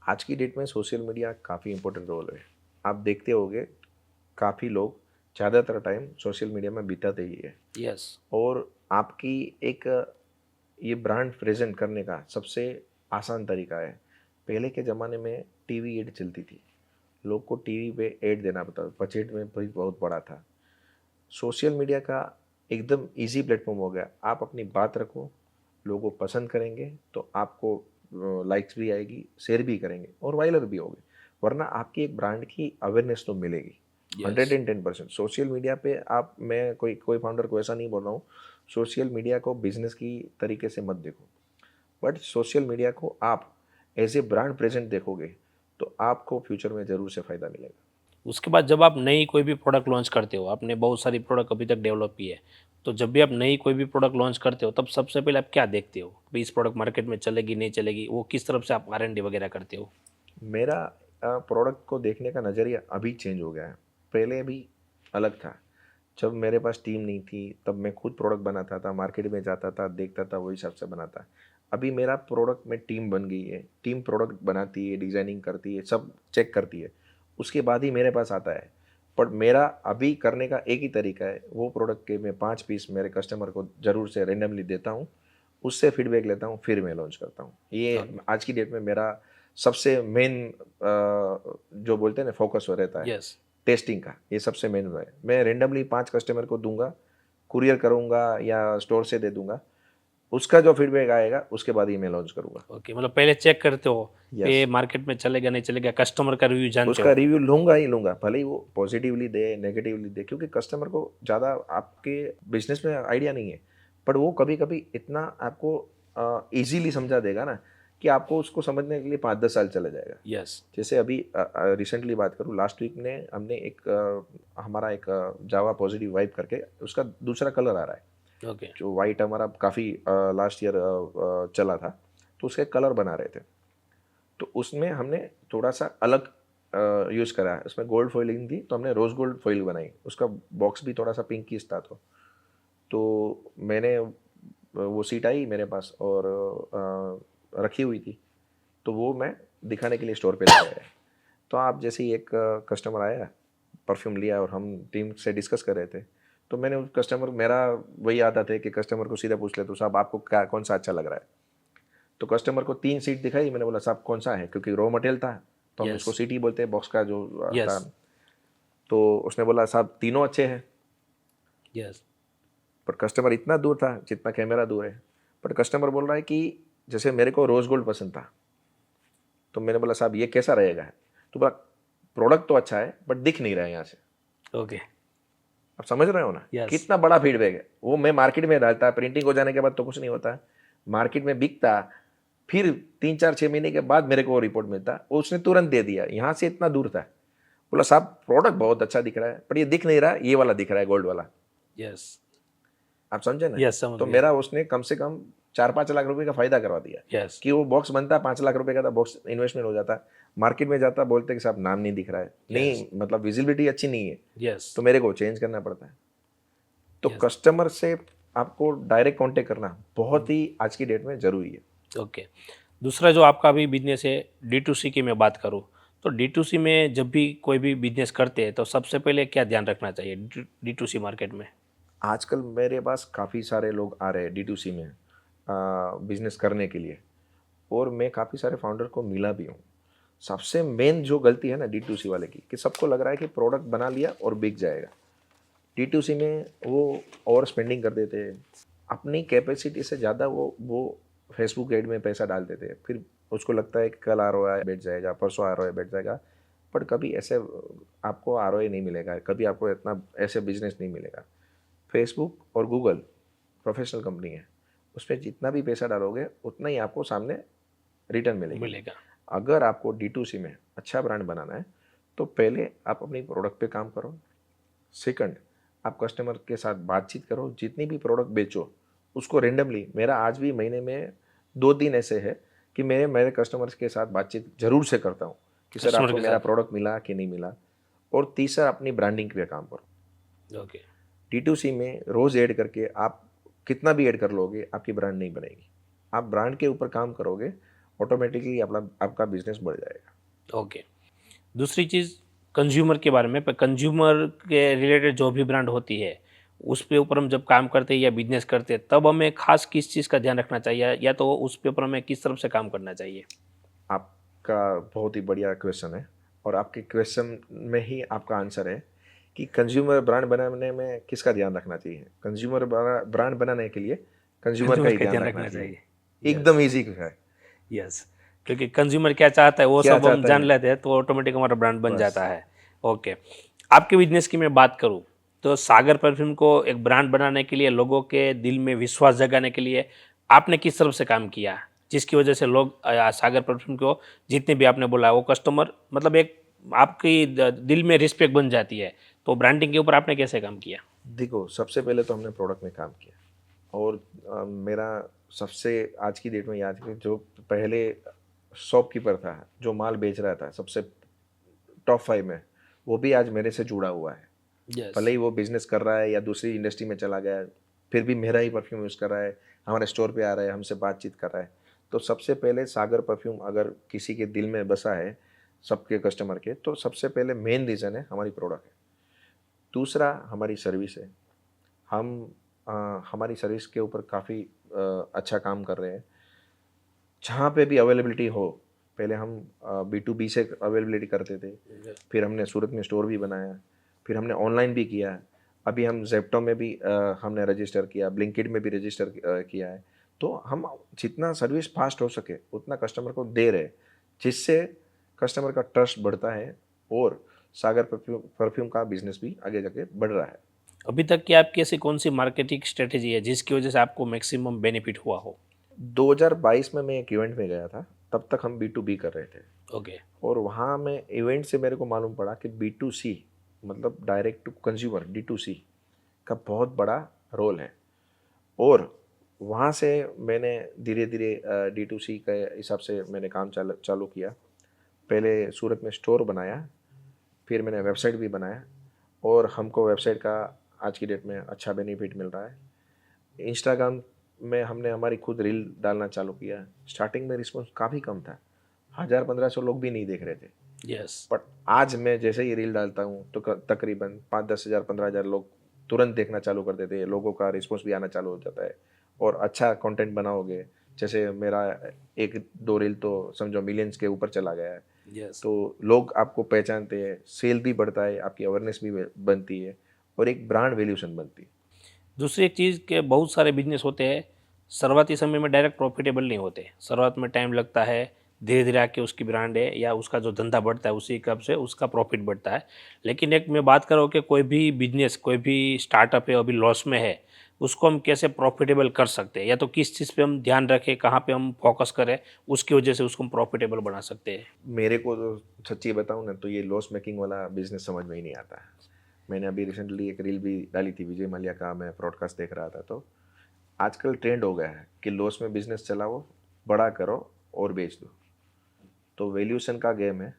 आज की डेट में सोशल मीडिया काफ़ी इंपॉर्टेंट रोल है। आप देखते होंगे काफ़ी लोग ज़्यादातर टाइम सोशल मीडिया में बिताते ही है। यस और आपकी एक ये ब्रांड प्रेजेंट करने का सबसे आसान तरीका है। पहले के ज़माने में टीवी एड चलती थी, लोग को टीवी पे एड देना पड़ता था, बजट में भी बहुत बड़ा था। सोशल मीडिया का एकदम इजी प्लेटफॉर्म हो गया। आप अपनी बात रखो, लोगों पसंद करेंगे, तो आपको लाइक्स भी आएगी, शेयर भी करेंगे, और वायरल भी होगे। वरना आपकी एक ब्रांड की अवेयरनेस तो मिलेगी। 110%। सोशल मीडिया पे आप, मैं कोई फाउंडर को ऐसा नहीं बोल रहा हूँ, सोशल मीडिया को बिजनेस की तरीके से मत देखो, बट सोशल मीडिया को आप एज ए ब्रांड प्रेजेंट देखोगे, तो आपको फ्यूचर में ज़रूर से फ़ायदा मिलेगा। उसके बाद जब आप नई कोई भी प्रोडक्ट लॉन्च करते हो, आपने बहुत सारी प्रोडक्ट अभी तक डेवलप की है, तो जब भी आप नई कोई भी प्रोडक्ट लॉन्च करते हो, तब सबसे पहले आप क्या देखते हो भाई इस प्रोडक्ट मार्केट में चलेगी नहीं चलेगी, वो किस तरफ से आप R&D वगैरह करते हो? मेरा प्रोडक्ट को देखने का नज़रिया अभी चेंज हो गया है। पहले भी अलग था, जब मेरे पास टीम नहीं थी तब मैं खुद प्रोडक्ट बनाता था, मार्केट में जाता था, देखता था, वही हिसाब से बनाता। अभी मेरा प्रोडक्ट में टीम बन गई है, टीम प्रोडक्ट बनाती है, डिज़ाइनिंग करती है, सब चेक करती है, उसके बाद ही मेरे पास आता है। बट मेरा अभी करने का एक ही तरीका है, वो प्रोडक्ट के मैं 5 पीस मेरे कस्टमर को ज़रूर से रेंडमली देता हूँ, उससे फीडबैक लेता हूँ, फिर मैं लॉन्च करता हूँ। ये आज की डेट में मेरा सबसे मेन जो बोलते हैं ना फोकस हो रहता है यस, टेस्टिंग का, ये सबसे मेन है। मैं रेंडमली 5 कस्टमर को दूंगा, कुरियर करूंगा या स्टोर से दे दूंगा, उसका जो फीडबैक आएगा उसके बाद ही मैं लॉन्च करूंगा। ओके, मतलब पहले चेक करते हो Yes. ये मार्केट में चलेगा नहीं चलेगा, कस्टमर का रिव्यू जानते उसका हो। रिव्यू लूंगा ही लूंगा, भले ही वो पॉजिटिवली दे नेगेटिवली दे, क्योंकि कस्टमर को ज़्यादा आपके बिजनेस में आइडिया नहीं है, पर वो कभी कभी इतना आपको इजीली समझा देगा ना कि आपको उसको समझने के लिए 5-10 साल चला जाएगा। यस, जैसे अभी रिसेंटली बात करूँ, लास्ट वीक ने हमने हमारा एक जावा पॉजिटिव वाइब करके उसका दूसरा कलर आ रहा है। ओके, जो वाइट हमारा काफ़ी लास्ट ईयर चला था, तो उसके कलर बना रहे थे, तो उसमें हमने थोड़ा सा अलग यूज़ करा है। उसमें गोल्ड फॉइलिंग थी, तो हमने रोज़ गोल्ड फॉइल बनाई, उसका बॉक्स भी थोड़ा सा पिंकिश था। तो मैंने वो सीट आई मेरे पास और रखी हुई थी, तो वो मैं दिखाने के लिए स्टोर पे ले आया। तो आप जैसे ही एक कस्टमर आया, परफ्यूम लिया और हम टीम से डिस्कस कर रहे थे, तो मैंने उस कस्टमर, मेरा वही आदत है कि कस्टमर को सीधा पूछ ले, तो साहब आपको क्या कौन सा अच्छा लग रहा है। तो कस्टमर को 3 सीट दिखाई, मैंने बोला साहब कौन सा है, क्योंकि रॉ मटेरियल था तो हम Yes. उसको सीट ही बोलते हैं, बॉक्स का जो Yes. था। तो उसने बोला साहब तीनों अच्छे हैं, यस, पर कस्टमर इतना दूर था जितना कैमरा दूर है। पर कस्टमर बोल रहा है कि जैसे मेरे को रोज़ गोल्ड पसंद था, तो मैंने बोला साहब ये कैसा रहेगा, तो बोला प्रोडक्ट तो अच्छा है बट दिख नहीं रहा है यहाँ से। ओके, आप समझ रहे हो ना Yes. कितना बड़ा फीडबैक है। वो मैं मार्केट में डालता, प्रिंटिंग हो जाने के बाद तो कुछ नहीं होता, मार्केट में बिकता, फिर 3-4-6 महीने के बाद मेरे को वो रिपोर्ट मिलता, वो उसने तुरंत दे दिया, यहाँ से इतना दूर था। बोला साहब प्रोडक्ट बहुत अच्छा दिख रहा है, पर ये दिख नहीं रहा, ये वाला दिख रहा है गोल्ड वाला। यस, आप समझे ना? Yes, समझ तो गया। मेरा उसने कम से कम 4-5 लाख रुपए का फायदा करवा दिया। यस, कि वो बॉक्स बनता 5 लाख रुपए का था, बॉक्स इन्वेस्टमेंट हो जाता, मार्केट में जाता, बोलते कि साहब नाम नहीं दिख रहा है, नहीं मतलब विजिबिलिटी अच्छी नहीं है, यस, तो मेरे को चेंज करना पड़ता है। तो Yes. कस्टमर से आपको डायरेक्ट कांटेक्ट करना बहुत ही आज की डेट में जरूरी है। ओके। दूसरा जो आपका भी बिजनेस है D2C की मैं बात करूँ, तो D2C में जब भी कोई भी बिजनेस करते हैं तो सबसे पहले क्या ध्यान रखना चाहिए D2C मार्केट में? आजकल मेरे पास काफ़ी सारे लोग आ रहे हैं D2C में बिजनेस करने के लिए, और मैं काफ़ी सारे फाउंडर को मिला भी हूँ। सबसे मेन जो गलती है ना D2C वाले की, कि सबको लग रहा है कि प्रोडक्ट बना लिया और बिक जाएगा। D2C में वो ओवर स्पेंडिंग कर देते हैं, अपनी कैपेसिटी से ज़्यादा वो फेसबुक एड में पैसा डाल देते हैं, फिर उसको लगता है कि कल ROI बैठ जाएगा, परसों ROI बैठ जाएगा, पर कभी ऐसे आपको ROI नहीं मिलेगा, कभी आपको इतना ऐसे बिजनेस नहीं मिलेगा। फेसबुक और गूगल प्रोफेशनल कंपनी है, उसमें जितना भी पैसा डालोगे उतना ही आपको सामने रिटर्न मिलेगा। अगर आपको D2C में अच्छा ब्रांड बनाना है, तो पहले आप अपनी प्रोडक्ट पे काम करो, सेकंड आप कस्टमर के साथ बातचीत करो, जितनी भी प्रोडक्ट बेचो उसको रेंडमली, मेरा आज भी महीने में 2 दिन ऐसे है कि मेरे कस्टमर्स के साथ बातचीत जरूर से करता हूँ कि सर Customer आपको के मेरा साथ? प्रोडक्ट मिला कि नहीं मिला। और तीसरा अपनी ब्रांडिंग पे काम करो। ओके, D2C में रोज़ ऐड करके आप कितना भी ऐड कर लोगे, आपकी ब्रांड नहीं बनेगी। आप ब्रांड के ऊपर काम करोगे, ऑटोमेटिकली आपका बिजनेस बढ़ जाएगा। ओके। दूसरी चीज़ कंज्यूमर के बारे में, पर कंज्यूमर के रिलेटेड जो भी ब्रांड होती है उस पे ऊपर हम जब काम करते हैं या बिजनेस करते हैं तब हमें खास किस चीज़ का ध्यान रखना चाहिए, या तो उस पे ऊपर हमें किस तरफ से काम करना चाहिए? आपका बहुत ही बढ़िया क्वेश्चन है, और आपके क्वेश्चन में ही आपका आंसर है कि कंज्यूमर ब्रांड बनाने में किसका ध्यान रखना चाहिए। कंज्यूमर ब्रांड बनाने के लिए कंज्यूमर का ही ध्यान रखना चाहिए। एकदम ईजी है। यस, क्योंकि कंज्यूमर क्या चाहता है वो क्या सब हम चाहता जान है? लेते हैं तो ऑटोमेटिक हमारा ब्रांड बन बस। जाता है। ओके, आपके बिजनेस की मैं बात करूँ तो सागर परफ्यूम को एक ब्रांड बनाने के लिए, लोगों के दिल में विश्वास जगाने के लिए आपने किस तरफ से काम किया, जिसकी वजह से लोग सागर परफ्यूम को, जितने भी आपने बोला वो कस्टमर, मतलब एक आपकी दिल में रिस्पेक्ट बन जाती है, तो ब्रांडिंग के ऊपर आपने कैसे काम किया? देखो, सबसे पहले तो हमने प्रोडक्ट में काम किया, और मेरा सबसे आज की डेट में याद है, जो पहले शॉपकीपर था जो माल बेच रहा था सबसे टॉप 5 में, वो भी आज मेरे से जुड़ा हुआ है। भले ही वो बिजनेस कर रहा है या दूसरी इंडस्ट्री में चला गया है, फिर भी मेरा ही परफ्यूम यूज़ कर रहा है, हमारे स्टोर पे आ रहा है, हमसे बातचीत कर रहा है। तो सबसे पहले सागर परफ्यूम अगर किसी के दिल में बसा है, सबके कस्टमर के, तो सबसे पहले मेन रीज़न है हमारी प्रोडक्ट है। दूसरा हमारी सर्विस है। हम हमारी सर्विस के ऊपर काफ़ी अच्छा काम कर रहे हैं। जहाँ पे भी अवेलेबिलिटी हो, पहले हम B2B से अवेलेबिलिटी करते थे, फिर हमने सूरत में स्टोर भी बनाया, फिर हमने ऑनलाइन भी किया, अभी हम जेप्टो में भी हमने रजिस्टर किया, ब्लिंकिट में भी रजिस्टर किया है। तो हम जितना सर्विस फास्ट हो सके उतना कस्टमर को दे रहे, जिससे कस्टमर का ट्रस्ट बढ़ता है और सागर परफ्यूम का बिजनेस भी आगे जाके बढ़ रहा है। अभी तक की आपकी ऐसी कौन सी मार्केटिंग स्ट्रेटेजी है जिसकी वजह से आपको मैक्सिमम बेनिफिट हुआ हो? 2022 में मैं एक इवेंट में गया था, तब तक हम B2B कर रहे थे ओके। और वहाँ में इवेंट से मेरे को मालूम पड़ा कि B2C मतलब डायरेक्ट टू कंज्यूमर D2C का बहुत बड़ा रोल है। और वहाँ से मैंने धीरे धीरे D2C के हिसाब से मैंने काम चालू किया। पहले सूरत में स्टोर बनाया, फिर मैंने वेबसाइट भी बनाया और हमको वेबसाइट का आज की डेट में अच्छा बेनिफिट मिल रहा है। इंस्टाग्राम में हमने हमारी खुद रील डालना चालू किया। स्टार्टिंग में रिस्पॉन्स काफ़ी कम था, 1000-1500 लोग भी नहीं देख रहे थे, यस। बट आज मैं जैसे ही रील डालता हूँ तो तकरीबन 5-10 हज़ार 15,000 लोग तुरंत देखना चालू कर देते हैं। लोगों का रिस्पॉन्स भी आना चालू हो जाता है। और अच्छा कंटेंट बनाओगे, जैसे मेरा 1-2 रील तो समझो मिलियंस के ऊपर चला गया है, यस। तो लोग आपको पहचानते हैं, सेल भी बढ़ता है, आपकी अवेयरनेस भी बनती है और एक ब्रांड वैल्यूशन बनती है। दूसरी एक चीज़ के बहुत सारे बिजनेस होते हैं, शुरुआती समय में डायरेक्ट प्रॉफिटेबल नहीं होते, शुरुआत में टाइम लगता है, धीरे धीरे आके उसकी ब्रांड है या उसका जो धंधा बढ़ता है उसी हिसाब से उसका प्रॉफिट बढ़ता है। लेकिन एक मैं बात करूँ कि कोई भी बिजनेस, कोई भी स्टार्टअप है अभी लॉस में है, उसको हम कैसे प्रॉफिटेबल कर सकते हैं, या तो किस चीज़ पे हम ध्यान रखें, कहाँ पे हम फोकस करें, उसकी वजह से उसको हम प्रॉफिटेबल बना सकते हैं। मेरे को तो सच्ची बताऊँ ना तो ये लॉस मेकिंग वाला बिजनेस समझ में ही नहीं आता है। मैंने अभी रिसेंटली एक रील भी डाली थी, विजय माल्या का मैं ब्रॉडकास्ट देख रहा था। तो आजकल ट्रेंड हो गया है कि लॉस में बिजनेस चलाओ, बड़ा करो और बेच दो। तो वैल्यूशन का गेम है।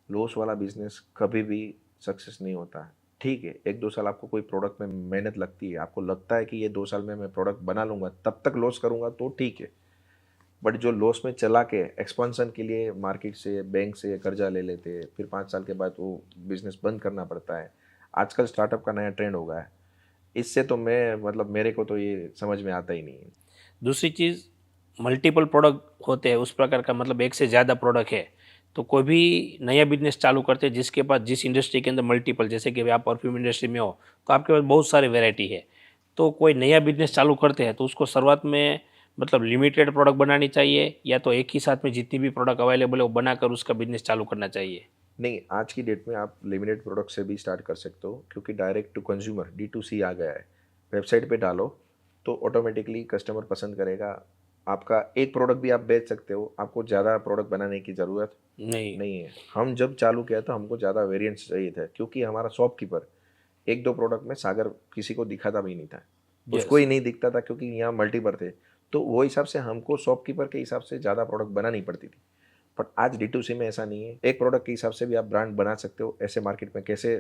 लॉस वाला बिजनेस कभी भी सक्सेस नहीं होता। ठीक है, 1-2 साल आपको कोई प्रोडक्ट में मेहनत लगती है, आपको लगता है कि ये 2 साल में मैं प्रोडक्ट बना लूँगा, तब तक लॉस करूँगा तो ठीक है। बट जो लॉस में चला के एक्सपेंशन के लिए मार्केट से, बैंक से कर्जा ले लेते हैं, फिर 5 साल के बाद वो बिजनेस बंद करना पड़ता है। आजकल स्टार्टअप का नया ट्रेंड हो गया है। इससे तो मैं मतलब मेरे को तो ये समझ में आता ही नहीं है। दूसरी चीज़, मल्टीपल प्रोडक्ट होते हैं, उस प्रकार का मतलब एक से ज़्यादा प्रोडक्ट है, तो कोई भी नया बिजनेस चालू करते हैं जिसके पास, जिस इंडस्ट्री के अंदर मल्टीपल, जैसे कि आप परफ्यूम इंडस्ट्री में हो तो आपके पास बहुत सारी वैरायटी है, तो कोई नया बिजनेस चालू करते हैं तो उसको शुरुआत में मतलब लिमिटेड प्रोडक्ट बनानी चाहिए, या तो एक ही साथ में जितनी भी प्रोडक्ट अवेलेबल है वो बनाकर उसका बिजनेस चालू करना चाहिए? नहीं, आज की डेट में आप लिमिटेड प्रोडक्ट से भी स्टार्ट कर सकते हो, क्योंकि डायरेक्ट टू कंज्यूमर D2C आ गया है। वेबसाइट पे डालो तो ऑटोमेटिकली कस्टमर पसंद करेगा। आपका एक प्रोडक्ट भी आप बेच सकते हो, आपको ज़्यादा प्रोडक्ट बनाने की ज़रूरत नहीं। नहीं है। हम जब चालू किया तो हमको ज़्यादा वेरिएंट्स चाहिए थे, क्योंकि हमारा शॉपकीपर 1-2 प्रोडक्ट में सागर किसी को दिखाता भी नहीं था, उसको ही नहीं दिखता था, क्योंकि यहाँ मल्टीपर थे। तो वो हिसाब से हमको शॉपकीपर के हिसाब से ज़्यादा प्रोडक्ट बनानी पड़ती थी। बट आज D2C में ऐसा नहीं है, एक प्रोडक्ट के हिसाब से भी आप ब्रांड बना सकते हो। ऐसे मार्केट में कैसे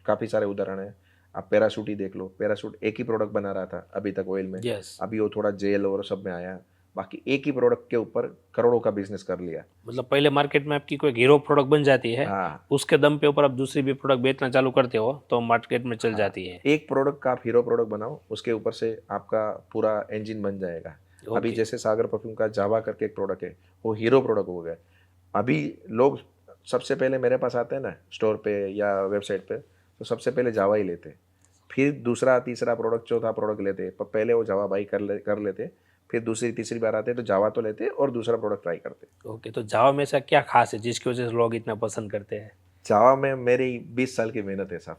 काफ़ी सारे उदाहरण हैं। आप पैराशूट ही देख लो, पैराशूट एक ही प्रोडक्ट बना रहा था अभी तक ऑयल में, यस। अभी वो थोड़ा जेल और सब में आया, बाकी एक ही प्रोडक्ट के ऊपर करोड़ों का बिजनेस कर लिया। मतलब पहले मार्केट में आपकी कोई हीरो प्रोडक्ट बन जाती है, हाँ, उसके दम पे ऊपर आप दूसरी भी प्रोडक्ट बेचना चालू करते हो तो मार्केट में चल हाँ, जाती है। एक प्रोडक्ट का आप हीरो प्रोडक्ट बनाओ, उसके ऊपर से आपका पूरा इंजन बन जाएगा। अभी ओके। जैसे सागर परफ्यूम का जावा करके एक प्रोडक्ट है, वो हीरो प्रोडक्ट हो गया। अभी लोग सबसे पहले मेरे पास आते हैं ना स्टोर पे या वेबसाइट पे, तो सबसे पहले जावा ही लेते हैं, फिर दूसरा तीसरा प्रोडक्ट चौथा प्रोडक्ट लेते हैं। पर पहले वो जावा बाई कर लेते, फिर दूसरी तीसरी बार आते तो जावा तो लेते और दूसरा प्रोडक्ट ट्राई करते। ओके, तो जावा में ऐसा क्या खास है जिसकी वजह से लोग इतना पसंद करते हैं? जावा में मेरी 20 साल की मेहनत है साहब,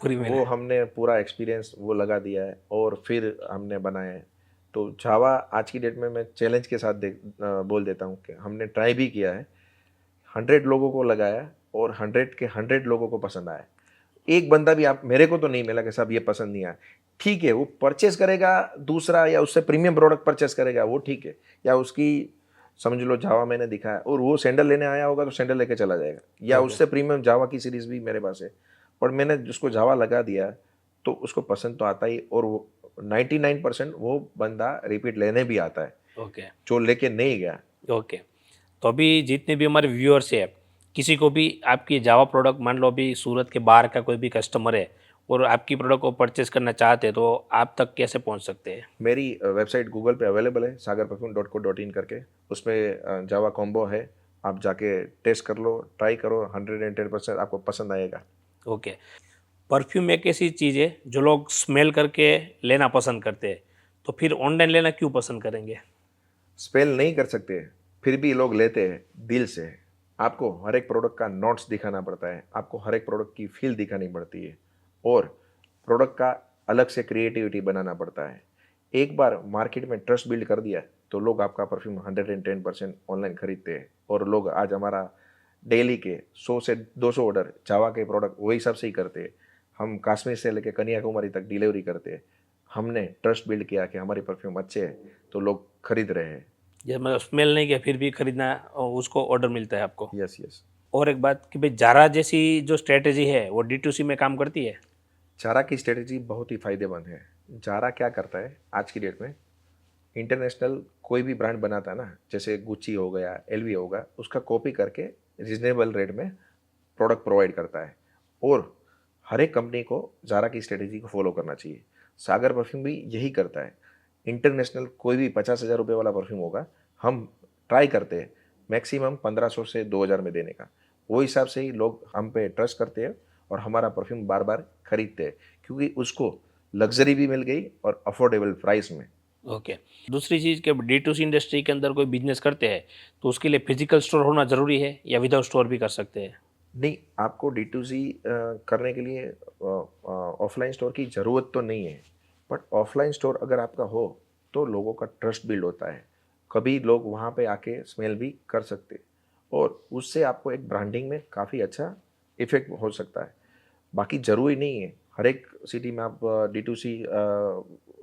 पूरी वो मेहनत। हमने पूरा एक्सपीरियंस वो लगा दिया है और फिर हमने बनाया है। तो जावा आज की डेट में मैं चैलेंज के साथ बोल देता हूँ कि हमने ट्राई भी किया है, 100 लोगों को लगाया और 100 के 100 लोगों को पसंद आया। एक बंदा भी आप मेरे को तो नहीं मिला कि साहब ये पसंद नहीं आया। ठीक है, वो परचेस करेगा दूसरा या उससे प्रीमियम प्रोडक्ट परचेस करेगा, वो ठीक है, या उसकी समझ लो जावा मैंने दिखाया और वो सैंडल लेने आया होगा तो सैंडल लेके चला जाएगा, या उससे प्रीमियम जावा की सीरीज भी मेरे पास है। पर मैंने जिसको जावा लगा दिया तो उसको पसंद तो आता ही, और वो 99% वो बंदा रिपीट लेने भी आता है, ओके। जो लेके नहीं गया। ओके, तो अभी जितने भी हमारे व्यूअर्स हैं, किसी को भी आपकी जावा प्रोडक्ट, मान लो अभी सूरत के बाहर का कोई भी कस्टमर है, और आपकी प्रोडक्ट को परचेस करना चाहते हैं तो आप तक कैसे पहुंच सकते हैं? मेरी वेबसाइट गूगल पे अवेलेबल है, sagarperfume.co.in करके। उसमें जावा कॉम्बो है, आप जाके टेस्ट कर लो, ट्राई करो, 110% आपको पसंद आएगा। ओके। परफ्यूम एक ऐसी चीज़ है जो लोग स्मेल करके लेना पसंद करते हैं, तो फिर ऑनलाइन लेना क्यों पसंद करेंगे? स्पेल नहीं कर सकते, फिर भी लोग लेते हैं दिल से। आपको हर एक प्रोडक्ट का नोट्स दिखाना पड़ता है, आपको हर एक प्रोडक्ट की फील दिखानी पड़ती है और प्रोडक्ट का अलग से क्रिएटिविटी बनाना पड़ता है। एक बार मार्केट में ट्रस्ट बिल्ड कर दिया तो लोग आपका परफ्यूम 110% ऑनलाइन खरीदते हैं और लोग आज हमारा डेली के 100 से 200 ऑर्डर जावा के प्रोडक्ट वही सब से ही करते हैं। हम कश्मीर से लेकर कन्याकुमारी तक डिलीवरी करते हैं। हमने ट्रस्ट बिल्ड किया कि हमारे परफ्यूम अच्छे हैं तो लोग खरीद रहे हैं। जब मतलब स्मेल नहीं किया फिर भी खरीदना उसको ऑर्डर मिलता है आपको। Yes yes. और एक बात कि भाई जारा जैसी जो स्ट्रेटेजी है वो D2C में काम करती है? जारा की स्ट्रेटेजी बहुत ही फायदेमंद है। जारा क्या करता है आज की डेट में, इंटरनेशनल कोई भी ब्रांड बनाता है ना, जैसे गुच्ची हो गया, एलवी होगा, उसका कॉपी करके रिजनेबल रेट में प्रोडक्ट प्रोवाइड करता है और हर एक कंपनी को जारा की स्ट्रेटेजी को फॉलो करना चाहिए। सागर परफ्यूम भी यही करता है। इंटरनेशनल कोई भी 50,000 रुपये वाला परफ्यूम होगा, हम ट्राई करते हैं मैक्सिमम 1500 से 2000 में देने का। वो हिसाब से ही लोग हम पे ट्रस्ट करते हैं और हमारा परफ्यूम बार बार खरीदते हैं क्योंकि उसको लग्जरी भी मिल गई और अफोर्डेबल प्राइस में। ओके। दूसरी चीज़ कि D2C इंडस्ट्री के अंदर कोई बिजनेस करते हैं तो उसके लिए फिजिकल स्टोर होना ज़रूरी है या विदाउट स्टोर भी कर सकते हैं? नहीं, आपको D2C करने के लिए ऑफलाइन स्टोर की ज़रूरत तो नहीं है, बट ऑफलाइन स्टोर अगर आपका हो तो लोगों का ट्रस्ट बिल्ड होता है। कभी लोग वहाँ पे आके स्मेल भी कर सकते और उससे आपको एक ब्रांडिंग में काफ़ी अच्छा इफेक्ट हो सकता है। बाकी ज़रूरी नहीं है हर एक सिटी में आप D2C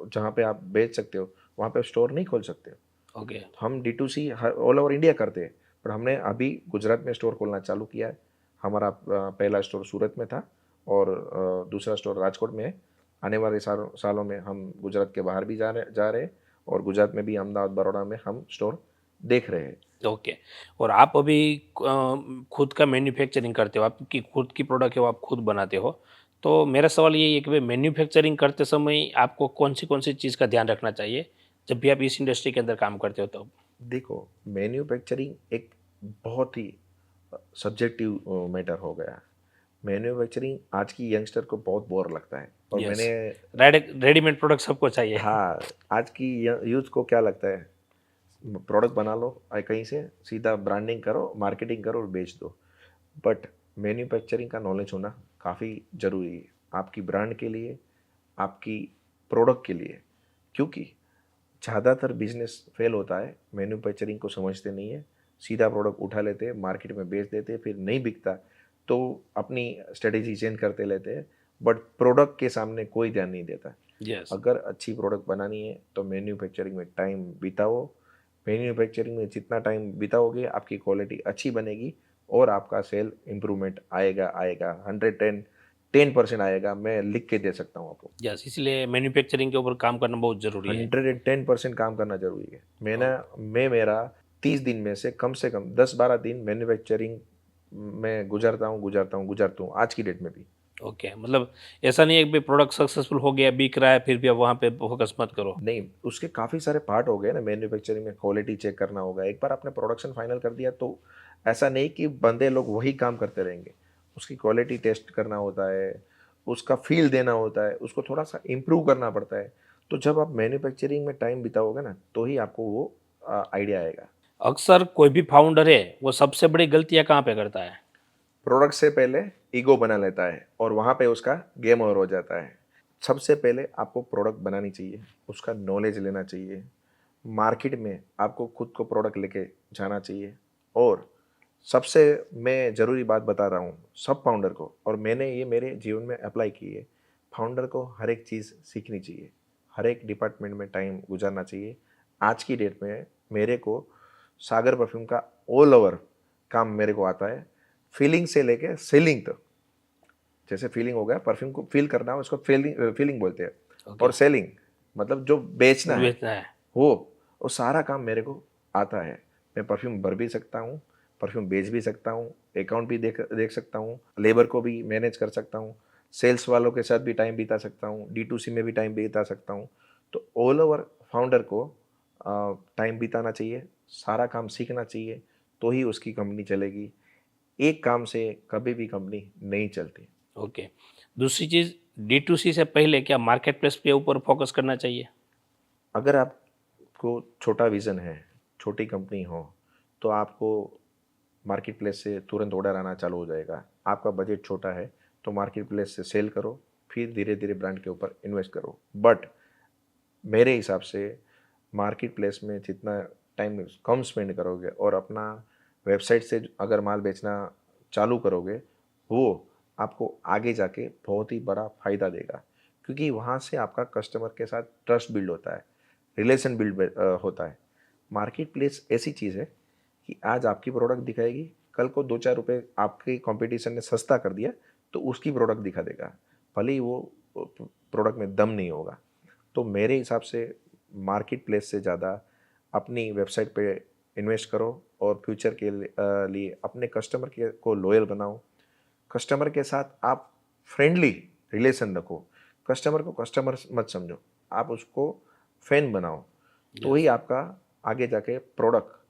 जहाँ पे आप बेच सकते हो वहाँ पे स्टोर नहीं खोल सकते हो। ओके। हम D2C ऑल ओवर इंडिया करते हैं, पर हमने अभी गुजरात में स्टोर खोलना चालू किया है। हमारा पहला स्टोर सूरत में था और दूसरा स्टोर राजकोट में है। आने वाले सालों में हम गुजरात के बाहर भी जा रहे हैं और गुजरात में भी अहमदाबाद, बड़ौदा में हम स्टोर देख रहे हैं। ओके। और आप अभी खुद का मैन्युफैक्चरिंग करते हो, आपकी खुद की प्रोडक्ट है वो आप खुद बनाते हो, तो मेरा सवाल ये है कि भाई मैन्युफैक्चरिंग करते समय आपको कौन सी चीज़ का ध्यान रखना चाहिए जब भी आप इस इंडस्ट्री के अंदर काम करते हो तब? देखो, मैन्युफैक्चरिंग एक बहुत ही सब्जेक्टिव मैटर हो गया। मैन्युफैक्चरिंग आज की यंगस्टर को बहुत बोर लगता है और Yes. मैंने रेडीमेड प्रोडक्ट सबको चाहिए। हाँ, आज की यूथ को क्या लगता है, प्रोडक्ट बना लो कहीं से, सीधा ब्रांडिंग करो, मार्केटिंग करो और बेच दो। बट मैन्युफैक्चरिंग का नॉलेज होना काफ़ी ज़रूरी है आपकी ब्रांड के लिए, आपकी प्रोडक्ट के लिए, क्योंकि ज़्यादातर बिजनेस फेल होता है मैन्युफैक्चरिंग को समझते नहीं है। सीधा प्रोडक्ट उठा लेते हैं, मार्केट में बेच देते हैं, फिर नहीं बिकता तो अपनी स्ट्रेटेजी चेंज करते लेते हैं, बट प्रोडक्ट के सामने कोई ध्यान नहीं देता। यस। अगर अच्छी प्रोडक्ट बनानी है तो मैन्युफैक्चरिंग में टाइम बिताओ। मैन्युफैक्चरिंग में जितना टाइम बिताओगे आपकी क्वालिटी अच्छी बनेगी और आपका सेल इम्प्रूवमेंट आएगा 110% आएगा। मैं लिख के दे सकता हूँ आपको। यस, इसलिए मैन्युफैक्चरिंग के ऊपर काम करना बहुत ज़रूरी है। 110% काम करना जरूरी है। मैं मेरा 30 दिन में से कम 10-12 दिन मैन्युफैक्चरिंग में गुजारता हूँ आज की डेट में भी। ओके, मतलब ऐसा नहीं है कि भाई प्रोडक्ट सक्सेसफुल हो गया, बिक रहा है, फिर भी अब वहाँ पे फोकस मत करो। नहीं, उसके काफ़ी सारे पार्ट हो गए ना मैन्युफैक्चरिंग में। क्वालिटी चेक करना होगा, एक बार आपने प्रोडक्शन फाइनल कर दिया तो ऐसा नहीं कि बंदे लोग वही काम करते रहेंगे। उसकी क्वालिटी टेस्ट करना होता है, उसका फील देना होता है, उसको थोड़ा सा इम्प्रूव करना पड़ता है। तो जब आप मैन्युफैक्चरिंग में टाइम बिताओगे ना तो ही आपको वो आइडिया आएगा। अक्सर कोई भी फाउंडर है वो सबसे बड़ी गलतियाँ कहाँ पे करता है? प्रोडक्ट से पहले ईगो बना लेता है और वहाँ पे उसका गेम ओवर हो जाता है। सबसे पहले आपको प्रोडक्ट बनानी चाहिए, उसका नॉलेज लेना चाहिए, मार्केट में आपको खुद को प्रोडक्ट लेके जाना चाहिए। और सबसे मैं ज़रूरी बात बता रहा हूँ सब फाउंडर को, और मैंने ये मेरे जीवन में अप्लाई की है। फाउंडर को हर एक चीज़ सीखनी चाहिए, हर एक डिपार्टमेंट में टाइम गुजारना चाहिए। आज की डेट में मेरे को सागर परफ्यूम का ऑल ओवर काम मेरे को आता है, फीलिंग से लेके सेलिंग तक। जैसे फीलिंग हो गया, परफ्यूम को फील करना, उसको फीलिंग बोलते हैं। Okay. और सेलिंग मतलब जो बेचना है बेचना है। वो सारा काम मेरे को आता है। मैं परफ्यूम भर भी सकता हूँ, परफ्यूम बेच भी सकता हूँ, अकाउंट भी देख सकता हूँ, लेबर को भी मैनेज कर सकता हूँ, सेल्स वालों के साथ भी टाइम बिता सकता हूँ, D2C में भी टाइम बिता सकता हूँ। तो ऑल ओवर फाउंडर को टाइम बिताना चाहिए, सारा काम सीखना चाहिए, तो ही उसकी कंपनी चलेगी। एक काम से कभी भी कंपनी नहीं चलती। ओके। दूसरी चीज़, D2C से पहले क्या मार्केट प्लेस के ऊपर फोकस करना चाहिए? अगर आपको छोटा विज़न है, छोटी कंपनी हो, तो आपको मार्केट प्लेस से तुरंत ऑर्डर आना चालू हो जाएगा। आपका बजट छोटा है तो मार्केट प्लेस से सेल करो, फिर धीरे धीरे ब्रांड के ऊपर इन्वेस्ट करो। बट मेरे हिसाब से मार्केट प्लेस में जितना टाइम कम स्पेंड करोगे और अपना वेबसाइट से अगर माल बेचना चालू करोगे, वो आपको आगे जाके बहुत ही बड़ा फ़ायदा देगा, क्योंकि वहाँ से आपका कस्टमर के साथ ट्रस्ट बिल्ड होता है, रिलेशन बिल्ड होता है। मार्केट प्लेस ऐसी चीज़ है कि आज आपकी प्रोडक्ट दिखाएगी, कल को 2-4 रुपए आपके कंपटीशन ने सस्ता कर दिया तो उसकी प्रोडक्ट दिखा देगा, भले ही वो प्रोडक्ट में दम नहीं होगा। तो मेरे हिसाब से मार्केट प्लेस से ज़्यादा अपनी वेबसाइट पे इन्वेस्ट करो और फ्यूचर के लिए अपने कस्टमर के को लॉयल बनाओ। कस्टमर के साथ आप फ्रेंडली रिलेशन रखो, कस्टमर को कस्टमर मत समझो, आप उसको फैन बनाओ, तो ही आपका आगे जाके प्रोडक्ट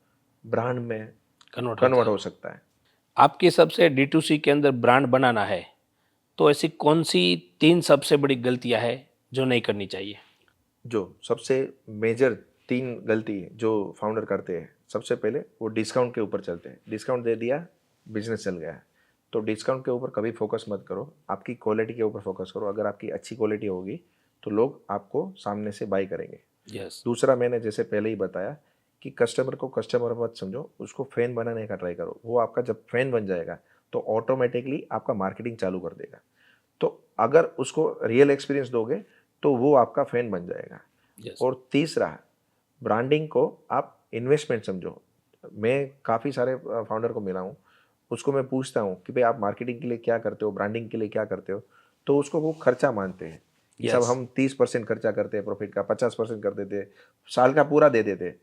ब्रांड में कन्वर्ट हो सकता है। आपके हिसाब से D2C के अंदर ब्रांड बनाना है तो ऐसी कौन सी 3 सबसे बड़ी गलतियां हैं जो नहीं करनी चाहिए? जो सबसे मेजर 3 गलती जो फाउंडर करते हैं, सबसे पहले वो डिस्काउंट के ऊपर चलते हैं। डिस्काउंट दे दिया, बिजनेस चल गया। तो डिस्काउंट के ऊपर कभी फोकस मत करो, आपकी क्वालिटी के ऊपर फोकस करो। अगर आपकी अच्छी क्वालिटी होगी तो लोग आपको सामने से बाई करेंगे। यस। दूसरा, मैंने जैसे पहले ही बताया कि कस्टमर को कस्टमर मत समझो, उसको फैन बनाने का ट्राई करो। वो आपका जब फैन बन जाएगा तो ऑटोमेटिकली आपका मार्केटिंग चालू कर देगा। तो अगर उसको रियल एक्सपीरियंस दोगे तो वो आपका फैन बन जाएगा। यस। और तीसरा, ब्रांडिंग को आप इन्वेस्टमेंट समझो। मैं काफ़ी सारे फाउंडर को मिला हूँ, उसको मैं पूछता हूँ कि भाई आप मार्केटिंग के लिए क्या करते हो, ब्रांडिंग के लिए क्या करते हो, तो उसको वो खर्चा मानते हैं कि सब Yes. हम 30% खर्चा करते हैं प्रॉफिट का, 50% कर देते, साल का पूरा दे देते।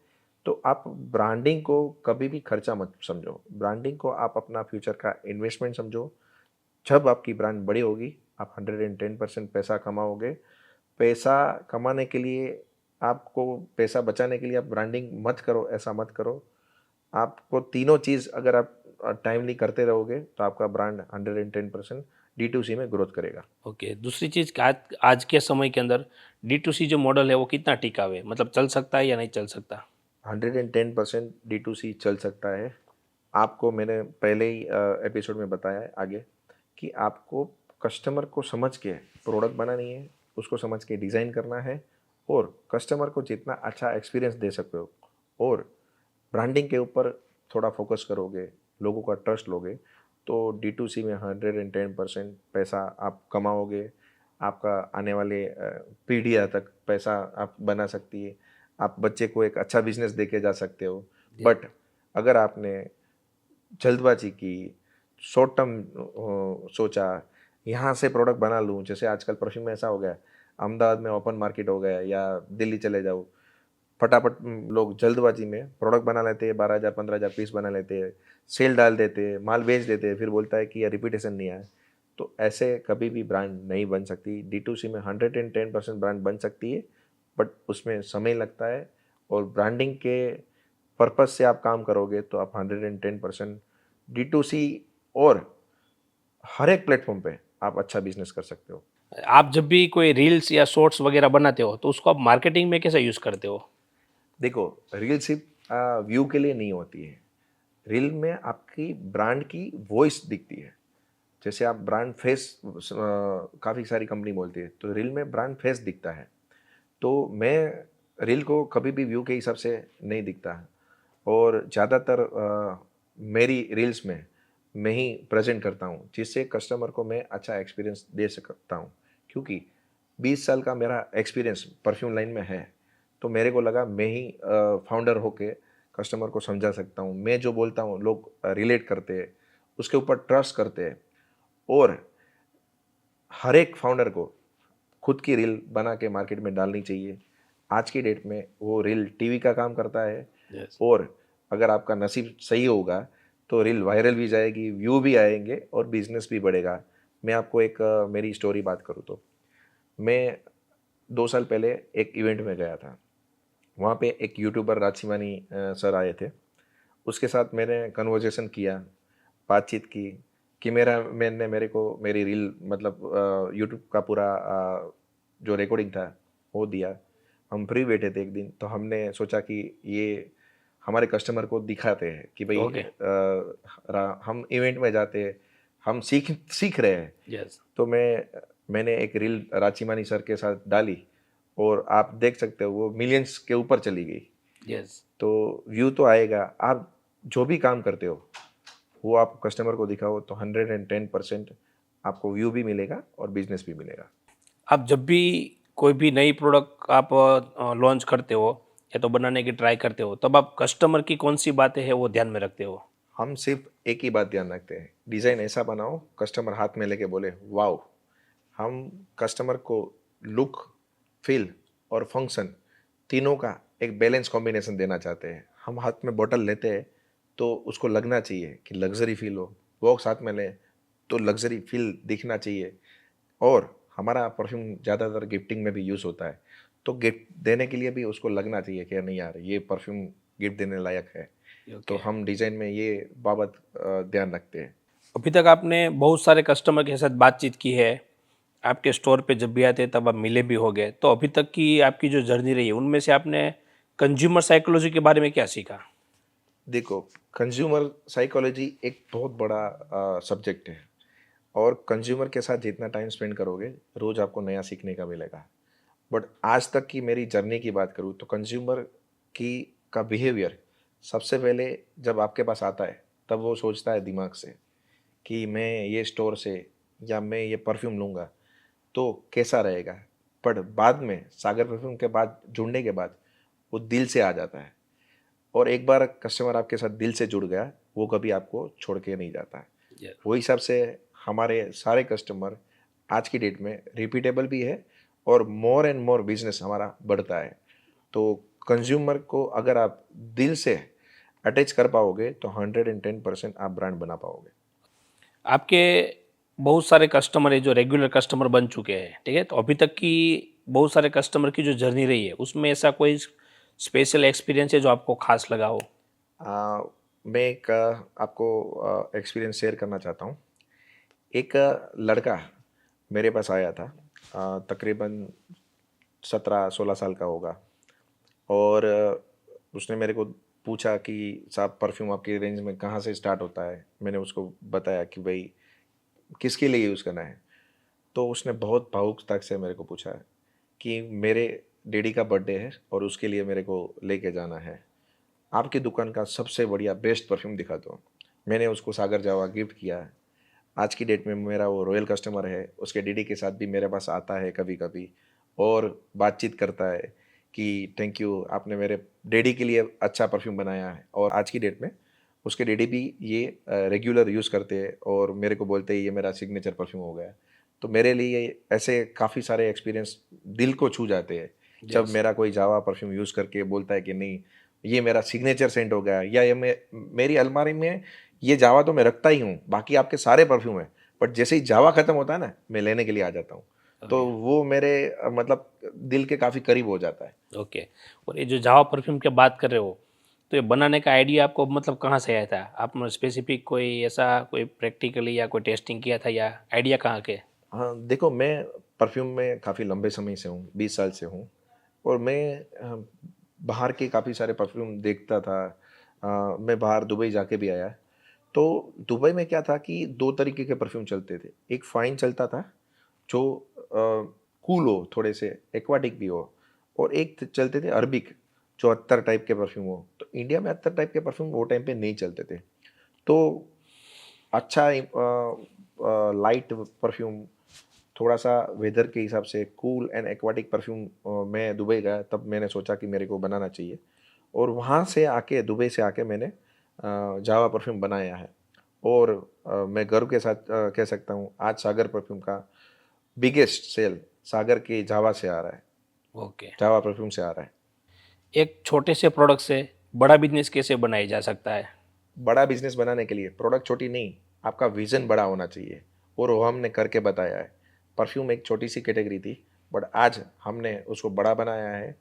तो आप ब्रांडिंग को कभी भी खर्चा मत समझो, ब्रांडिंग को आप अपना फ्यूचर का इन्वेस्टमेंट समझो। जब आपकी ब्रांड बड़ी होगी, आप 110% पैसा कमाओगे। पैसा कमाने के लिए, आपको पैसा बचाने के लिए आप ब्रांडिंग मत करो, ऐसा मत करो। आपको तीनों चीज़ अगर आप टाइमली करते रहोगे तो आपका ब्रांड 110% D2C में ग्रोथ करेगा। ओके। दूसरी चीज़ कि आज आज के समय के अंदर D2C जो मॉडल है वो कितना टिकाऊ है, मतलब चल सकता है या नहीं चल सकता? 110% D2C चल सकता है। आपको मैंने पहले ही एपिसोड में बताया है आगे कि आपको कस्टमर को समझ के प्रोडक्ट बनानी है, उसको समझ के डिज़ाइन करना है और कस्टमर को जितना अच्छा एक्सपीरियंस दे सकते हो और ब्रांडिंग के ऊपर थोड़ा फोकस करोगे, लोगों का ट्रस्ट लोगे, तो D2C में 110% पैसा आप कमाओगे। आपका आने वाले पीढ़ियाँ तक पैसा आप बना सकती है। आप बच्चे को एक अच्छा बिजनेस देके जा सकते हो। बट अगर आपने जल्दबाजी की, शॉर्ट टर्म सोचा, यहाँ से प्रोडक्ट बना लूँ, जैसे आजकल परफ्यूम में ऐसा हो गया, अहमदाबाद में ओपन मार्केट हो गया या दिल्ली चले जाओ, फटाफट लोग जल्दबाजी में प्रोडक्ट बना लेते हैं, 12,000 15,000 पीस बना लेते हैं, सेल डाल देते हैं, माल बेच देते हैं, फिर बोलता है कि यार रिपीटेशन नहीं आया। तो ऐसे कभी भी ब्रांड नहीं बन सकती। D2C में 110% ब्रांड बन सकती है, बट उसमें समय लगता है और ब्रांडिंग के पर्पस से आप काम करोगे तो आप 110% D2C और हर एक प्लेटफॉर्म पे आप अच्छा बिजनेस कर सकते हो। आप जब भी कोई रील्स या शॉर्ट्स वगैरह बनाते हो तो उसको आप मार्केटिंग में कैसे यूज़ करते हो? देखो, रील सिर्फ व्यू के लिए नहीं होती है। रील में आपकी ब्रांड की वॉइस दिखती है। जैसे आप ब्रांड फेस, काफ़ी सारी कंपनी बोलती है, तो रील में ब्रांड फेस दिखता है। तो मैं रील को कभी भी व्यू के हिसाब से नहीं दिखता है और ज़्यादातर मेरी रील्स में मैं ही प्रेजेंट करता हूँ, जिससे कस्टमर को मैं अच्छा एक्सपीरियंस दे सकता हूँ। क्योंकि 20 साल का मेरा एक्सपीरियंस परफ्यूम लाइन में है, तो मेरे को लगा मैं ही फाउंडर होके कस्टमर को समझा सकता हूँ। मैं जो बोलता हूँ लोग रिलेट करते हैं, उसके ऊपर ट्रस्ट करते हैं। और हर एक फाउंडर को खुद की रील बना के मार्केट में डालनी चाहिए। आज की डेट में वो रील टीवी का काम करता है। Yes. और अगर आपका नसीब सही होगा तो रील वायरल भी जाएगी, व्यू भी आएंगे और बिजनेस भी बढ़ेगा। मैं आपको एक मेरी स्टोरी बात करूँ तो मैं 2 साल पहले एक इवेंट में गया था। वहाँ पे एक यूट्यूबर राचिमानी सर आए थे। उसके साथ मैंने कन्वर्जेशन किया, बातचीत की कि मैंने मेरे को मेरी रील मतलब यूट्यूब का पूरा जो रिकॉर्डिंग था वो दिया। हम फ्री बैठे थे एक दिन, तो हमने सोचा कि ये हमारे कस्टमर को दिखाते हैं कि भाई Okay. हम इवेंट में जाते हैं, हम सीख रहे हैं। यस। तो मैंने एक रील राचिमानी सर के साथ डाली और आप देख सकते हो वो मिलियंस के ऊपर चली गई। यस। तो व्यू तो आएगा, आप जो भी काम करते हो वो आप कस्टमर को दिखाओ तो 110% आपको व्यू भी मिलेगा और बिजनेस भी मिलेगा। आप जब भी कोई भी नई प्रोडक्ट आप लॉन्च करते हो या तो बनाने की ट्राई करते हो, तब आप कस्टमर की कौन सी बातें हैं वो ध्यान में रखते हो? हम सिर्फ एक ही बात ध्यान रखते हैं, डिज़ाइन ऐसा बनाओ कस्टमर हाथ में लेके बोले वाओ। हम कस्टमर को लुक, फील और फंक्शन तीनों का एक बैलेंस कॉम्बिनेशन देना चाहते हैं। हम हाथ में बोतल लेते हैं तो उसको लगना चाहिए कि लग्जरी फील हो, बॉक्स हाथ में लें तो लग्जरी फील दिखना चाहिए। और हमारा परफ्यूम ज़्यादातर गिफ्टिंग में भी यूज़ होता है, तो गिफ्ट देने के लिए भी उसको लगना चाहिए कि नहीं यार ये परफ्यूम गिफ्ट देने लायक है। तो Okay. हम डिज़ाइन में ये बाबत ध्यान रखते हैं। अभी तक आपने बहुत सारे कस्टमर के साथ बातचीत की है, आपके स्टोर पे जब भी आते हैं तब आप मिले भी होंगे, तो अभी तक की आपकी जो जर्नी रही है उनमें से आपने कंज्यूमर साइकोलॉजी के बारे में क्या सीखा? देखो, कंज्यूमर साइकोलॉजी एक बहुत बड़ा सब्जेक्ट है और कंज्यूमर के साथ जितना टाइम स्पेंड करोगे रोज़ आपको नया सीखने का मिलेगा। बट आज तक की मेरी जर्नी की बात करूँ तो कंज्यूमर की का बिहेवियर सबसे पहले जब आपके पास आता है तब वो सोचता है दिमाग से कि मैं ये स्टोर से या मैं ये परफ्यूम लूँगा तो कैसा रहेगा। पर बाद में सागर परफ्यूम के बाद जुड़ने के बाद वो दिल से आ जाता है और एक बार कस्टमर आपके साथ दिल से जुड़ गया वो कभी आपको छोड़ के नहीं जाता है। Yeah. वो हिसाब से हमारे सारे कस्टमर आज की डेट में रिपीटेबल भी है और मोर एंड मोर बिजनेस हमारा बढ़ता है। तो कंज्यूमर को अगर आप दिल से अटैच कर पाओगे तो 110% आप ब्रांड बना पाओगे। आपके बहुत सारे कस्टमर है जो रेगुलर कस्टमर बन चुके हैं, ठीक है? तो अभी तक की बहुत सारे कस्टमर की जो जर्नी रही है उसमें ऐसा कोई स्पेशल एक्सपीरियंस है जो आपको खास लगा हो? मैं एक आपको एक्सपीरियंस शेयर करना चाहता हूँ। एक लड़का मेरे पास आया था, तकरीबन 17-16 साल का होगा और उसने मेरे को पूछा कि साहब परफ्यूम आपकी रेंज में कहाँ से स्टार्ट होता है। मैंने उसको बताया कि भाई किसके लिए यूज़ करना है। तो उसने बहुत भावुकता से मेरे को पूछा कि मेरे डैडी का बर्थडे है और उसके लिए मेरे को लेके जाना है, आपकी दुकान का सबसे बढ़िया बेस्ट परफ्यूम दिखा दो। मैंने उसको सागर जावा गिफ्ट किया। आज की डेट में मेरा वो रॉयल कस्टमर है, उसके डैडी के साथ भी मेरे पास आता है कभी कभी और बातचीत करता है कि थैंक यू आपने मेरे डैडी के लिए अच्छा परफ्यूम बनाया है। और आज की डेट में उसके डैडी भी ये रेगुलर यूज़ करते हैं और मेरे को बोलते हैं ये मेरा सिग्नेचर परफ्यूम हो गया। तो मेरे लिए ऐसे काफ़ी सारे एक्सपीरियंस दिल को छू जाते हैं जब मेरा कोई जावा परफ्यूम यूज़ करके बोलता है कि नहीं ये मेरा सिग्नेचर सेंट हो गया, या ये मेरी अलमारी में ये जावा तो मैं रखता ही हूँ, बाकी आपके सारे परफ्यूम है बट जैसे ही जावा ख़त्म होता है ना मैं लेने के लिए आ जाता हूँ। तो वो मेरे मतलब दिल के काफ़ी करीब हो जाता है। ओके। और ये जो जावा परफ्यूम की बात कर रहे हो, तो ये बनाने का आइडिया आपको मतलब कहाँ से आया था? आपने स्पेसिफिक कोई ऐसा कोई प्रैक्टिकली या कोई टेस्टिंग किया था या आइडिया कहाँ के? हाँ देखो, मैं परफ्यूम में काफ़ी लंबे समय से हूँ, 20 साल से हूँ और मैं बाहर के काफ़ी सारे परफ्यूम देखता था। मैं बाहर दुबई जाके भी आया। तो दुबई में क्या था कि 2 तरीके के परफ्यूम चलते थे। एक फ़ाइन चलता था जो कूल हो, थोड़े से एक्वाटिक भी हो, और एक चलते थे अरबिक जो अत्तर टाइप के परफ्यूम हो। तो इंडिया में अत्तर टाइप के परफ्यूम वो टाइम पे नहीं चलते थे। तो अच्छा लाइट परफ्यूम, थोड़ा सा वेदर के हिसाब से कूल एंड एक्वाटिक परफ्यूम मैं दुबई गया तब मैंने सोचा कि मेरे को बनाना चाहिए और वहाँ से आके दुबई से आके मैंने जावा परफ्यूम बनाया है। और मैं गर्व के साथ कह सकता हूँ आज सागर परफ्यूम का बिगेस्ट सेल सागर के जावा से आ रहा है, ओके। जावा परफ्यूम से आ रहा है। एक छोटे से प्रोडक्ट से बड़ा बिजनेस कैसे बनाया जा सकता है? बड़ा बिजनेस बनाने के लिए प्रोडक्ट छोटी नहीं, आपका विजन बड़ा होना चाहिए और वो हमने करके बताया है। परफ्यूम एक छोटी सी कैटेगरी थी, बट आज हमने उसको बड़ा बनाया है।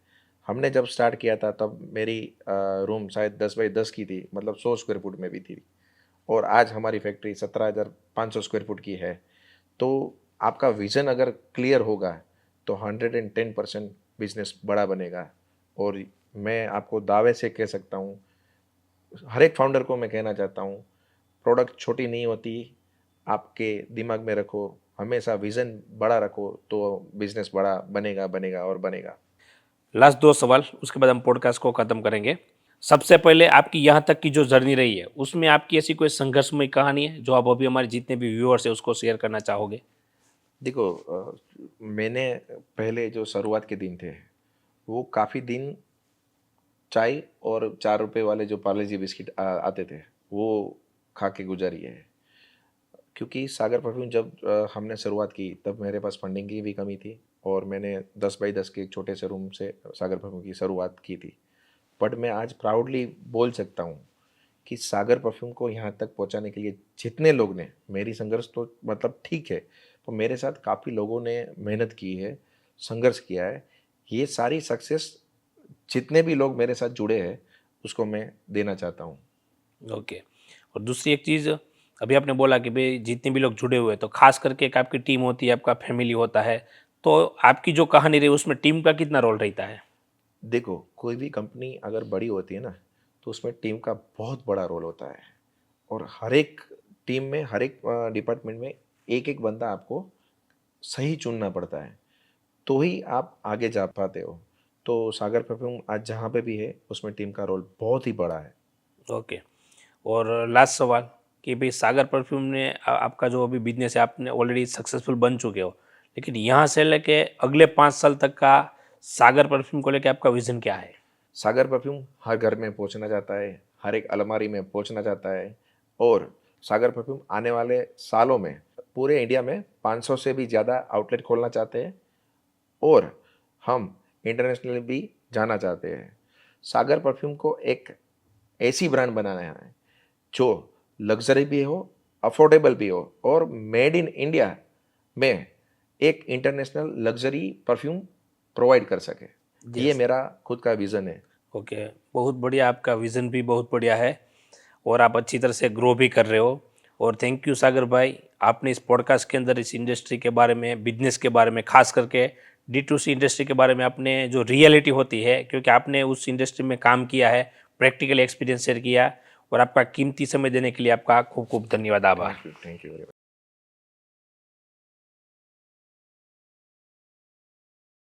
हमने जब स्टार्ट किया था तब मेरी रूम शायद 10 बाई 10 की थी, मतलब 100 स्क्वायर फुट में भी थी, और आज हमारी फैक्ट्री 17,500 स्क्वायर फुट की है। तो आपका विज़न अगर क्लियर होगा तो 110% बिजनेस बड़ा बनेगा। और मैं आपको दावे से कह सकता हूँ, हर एक फाउंडर को मैं कहना चाहता हूँ, प्रोडक्ट छोटी नहीं होती, आपके दिमाग में रखो, हमेशा विज़न बड़ा रखो, तो बिजनेस बड़ा बनेगा बनेगा और बनेगा। लास्ट 2 सवाल, उसके बाद हम पॉडकास्ट को ख़त्म करेंगे। सबसे पहले आपकी यहाँ तक की जो जर्नी रही है उसमें आपकी ऐसी कोई संघर्षमय कहानी है जो आप अभी हमारे जितने भी व्यूअर्स हैं उसको शेयर करना चाहोगे? देखो, मैंने पहले जो शुरुआत के दिन थे वो काफ़ी दिन चाय और 4 रुपए वाले जो पार्ले जी बिस्किट आते थे वो खा के गुजारी है। क्योंकि सागर परफ्यूम जब हमने शुरुआत की तब मेरे पास फंडिंग की भी कमी थी, और मैंने 10 बाई 10 के एक छोटे से रूम से सागर परफ्यूम की शुरुआत की थी। बट मैं आज प्राउडली बोल सकता हूँ कि सागर परफ्यूम को यहाँ तक पहुँचाने के लिए जितने लोग ने, मेरी संघर्ष तो मतलब ठीक है, तो मेरे साथ काफ़ी लोगों ने मेहनत की है, संघर्ष किया है। ये सारी सक्सेस जितने भी लोग मेरे साथ जुड़े हैं उसको मैं देना चाहता हूँ। ओके। और दूसरी एक चीज़, अभी आपने बोला कि भाई जितने भी लोग जुड़े हुए हैं तो खास करके एक आपकी टीम होती है, आपका फैमिली होता है, तो आपकी जो कहानी रही उसमें टीम का कितना रोल रहता है? देखो, कोई भी कंपनी अगर बड़ी होती है ना, तो उसमें टीम का बहुत बड़ा रोल होता है। और हर एक टीम में, हर एक डिपार्टमेंट में एक एक बंदा आपको सही चुनना पड़ता है, तो ही आप आगे जा पाते हो। तो सागर परफ्यूम आज जहाँ पे भी है उसमें टीम का रोल बहुत ही बड़ा है। ओके। और लास्ट सवाल कि भाई सागर परफ्यूम ने आपका जो अभी बिजनेस है आपने ऑलरेडी सक्सेसफुल बन चुके हो, लेकिन यहाँ से लेके अगले 5 साल तक का सागर परफ्यूम को लेके आपका विज़न क्या है? सागर परफ्यूम हर घर में पहुंचना चाहता है, हर एक अलमारी में पहुंचना चाहता है, और सागर परफ्यूम आने वाले सालों में पूरे इंडिया में 500 से भी ज़्यादा आउटलेट खोलना चाहते हैं, और हम इंटरनेशनल भी जाना चाहते हैं। सागर परफ्यूम को एक ऐसी ब्रांड बनाना है जो लग्जरी भी हो, अफोर्डेबल भी हो, और मेड इन इंडिया में एक इंटरनेशनल लग्जरी परफ्यूम प्रोवाइड कर सके। ये मेरा खुद का विज़न है। ओके, बहुत बढ़िया, आपका विज़न भी बहुत बढ़िया है और आप अच्छी तरह से ग्रो भी कर रहे हो। और थैंक यू सागर भाई, आपने इस पॉडकास्ट के अंदर इस इंडस्ट्री के बारे में, बिजनेस के बारे में, खास करके D2C इंडस्ट्री के बारे में आपने जो रियलिटी होती है, क्योंकि आपने उस इंडस्ट्री में काम किया है, प्रैक्टिकल एक्सपीरियंस शेयर किया, और आपका कीमती समय देने के लिए आपका खूब खूब धन्यवाद, आभार। Thank you very much.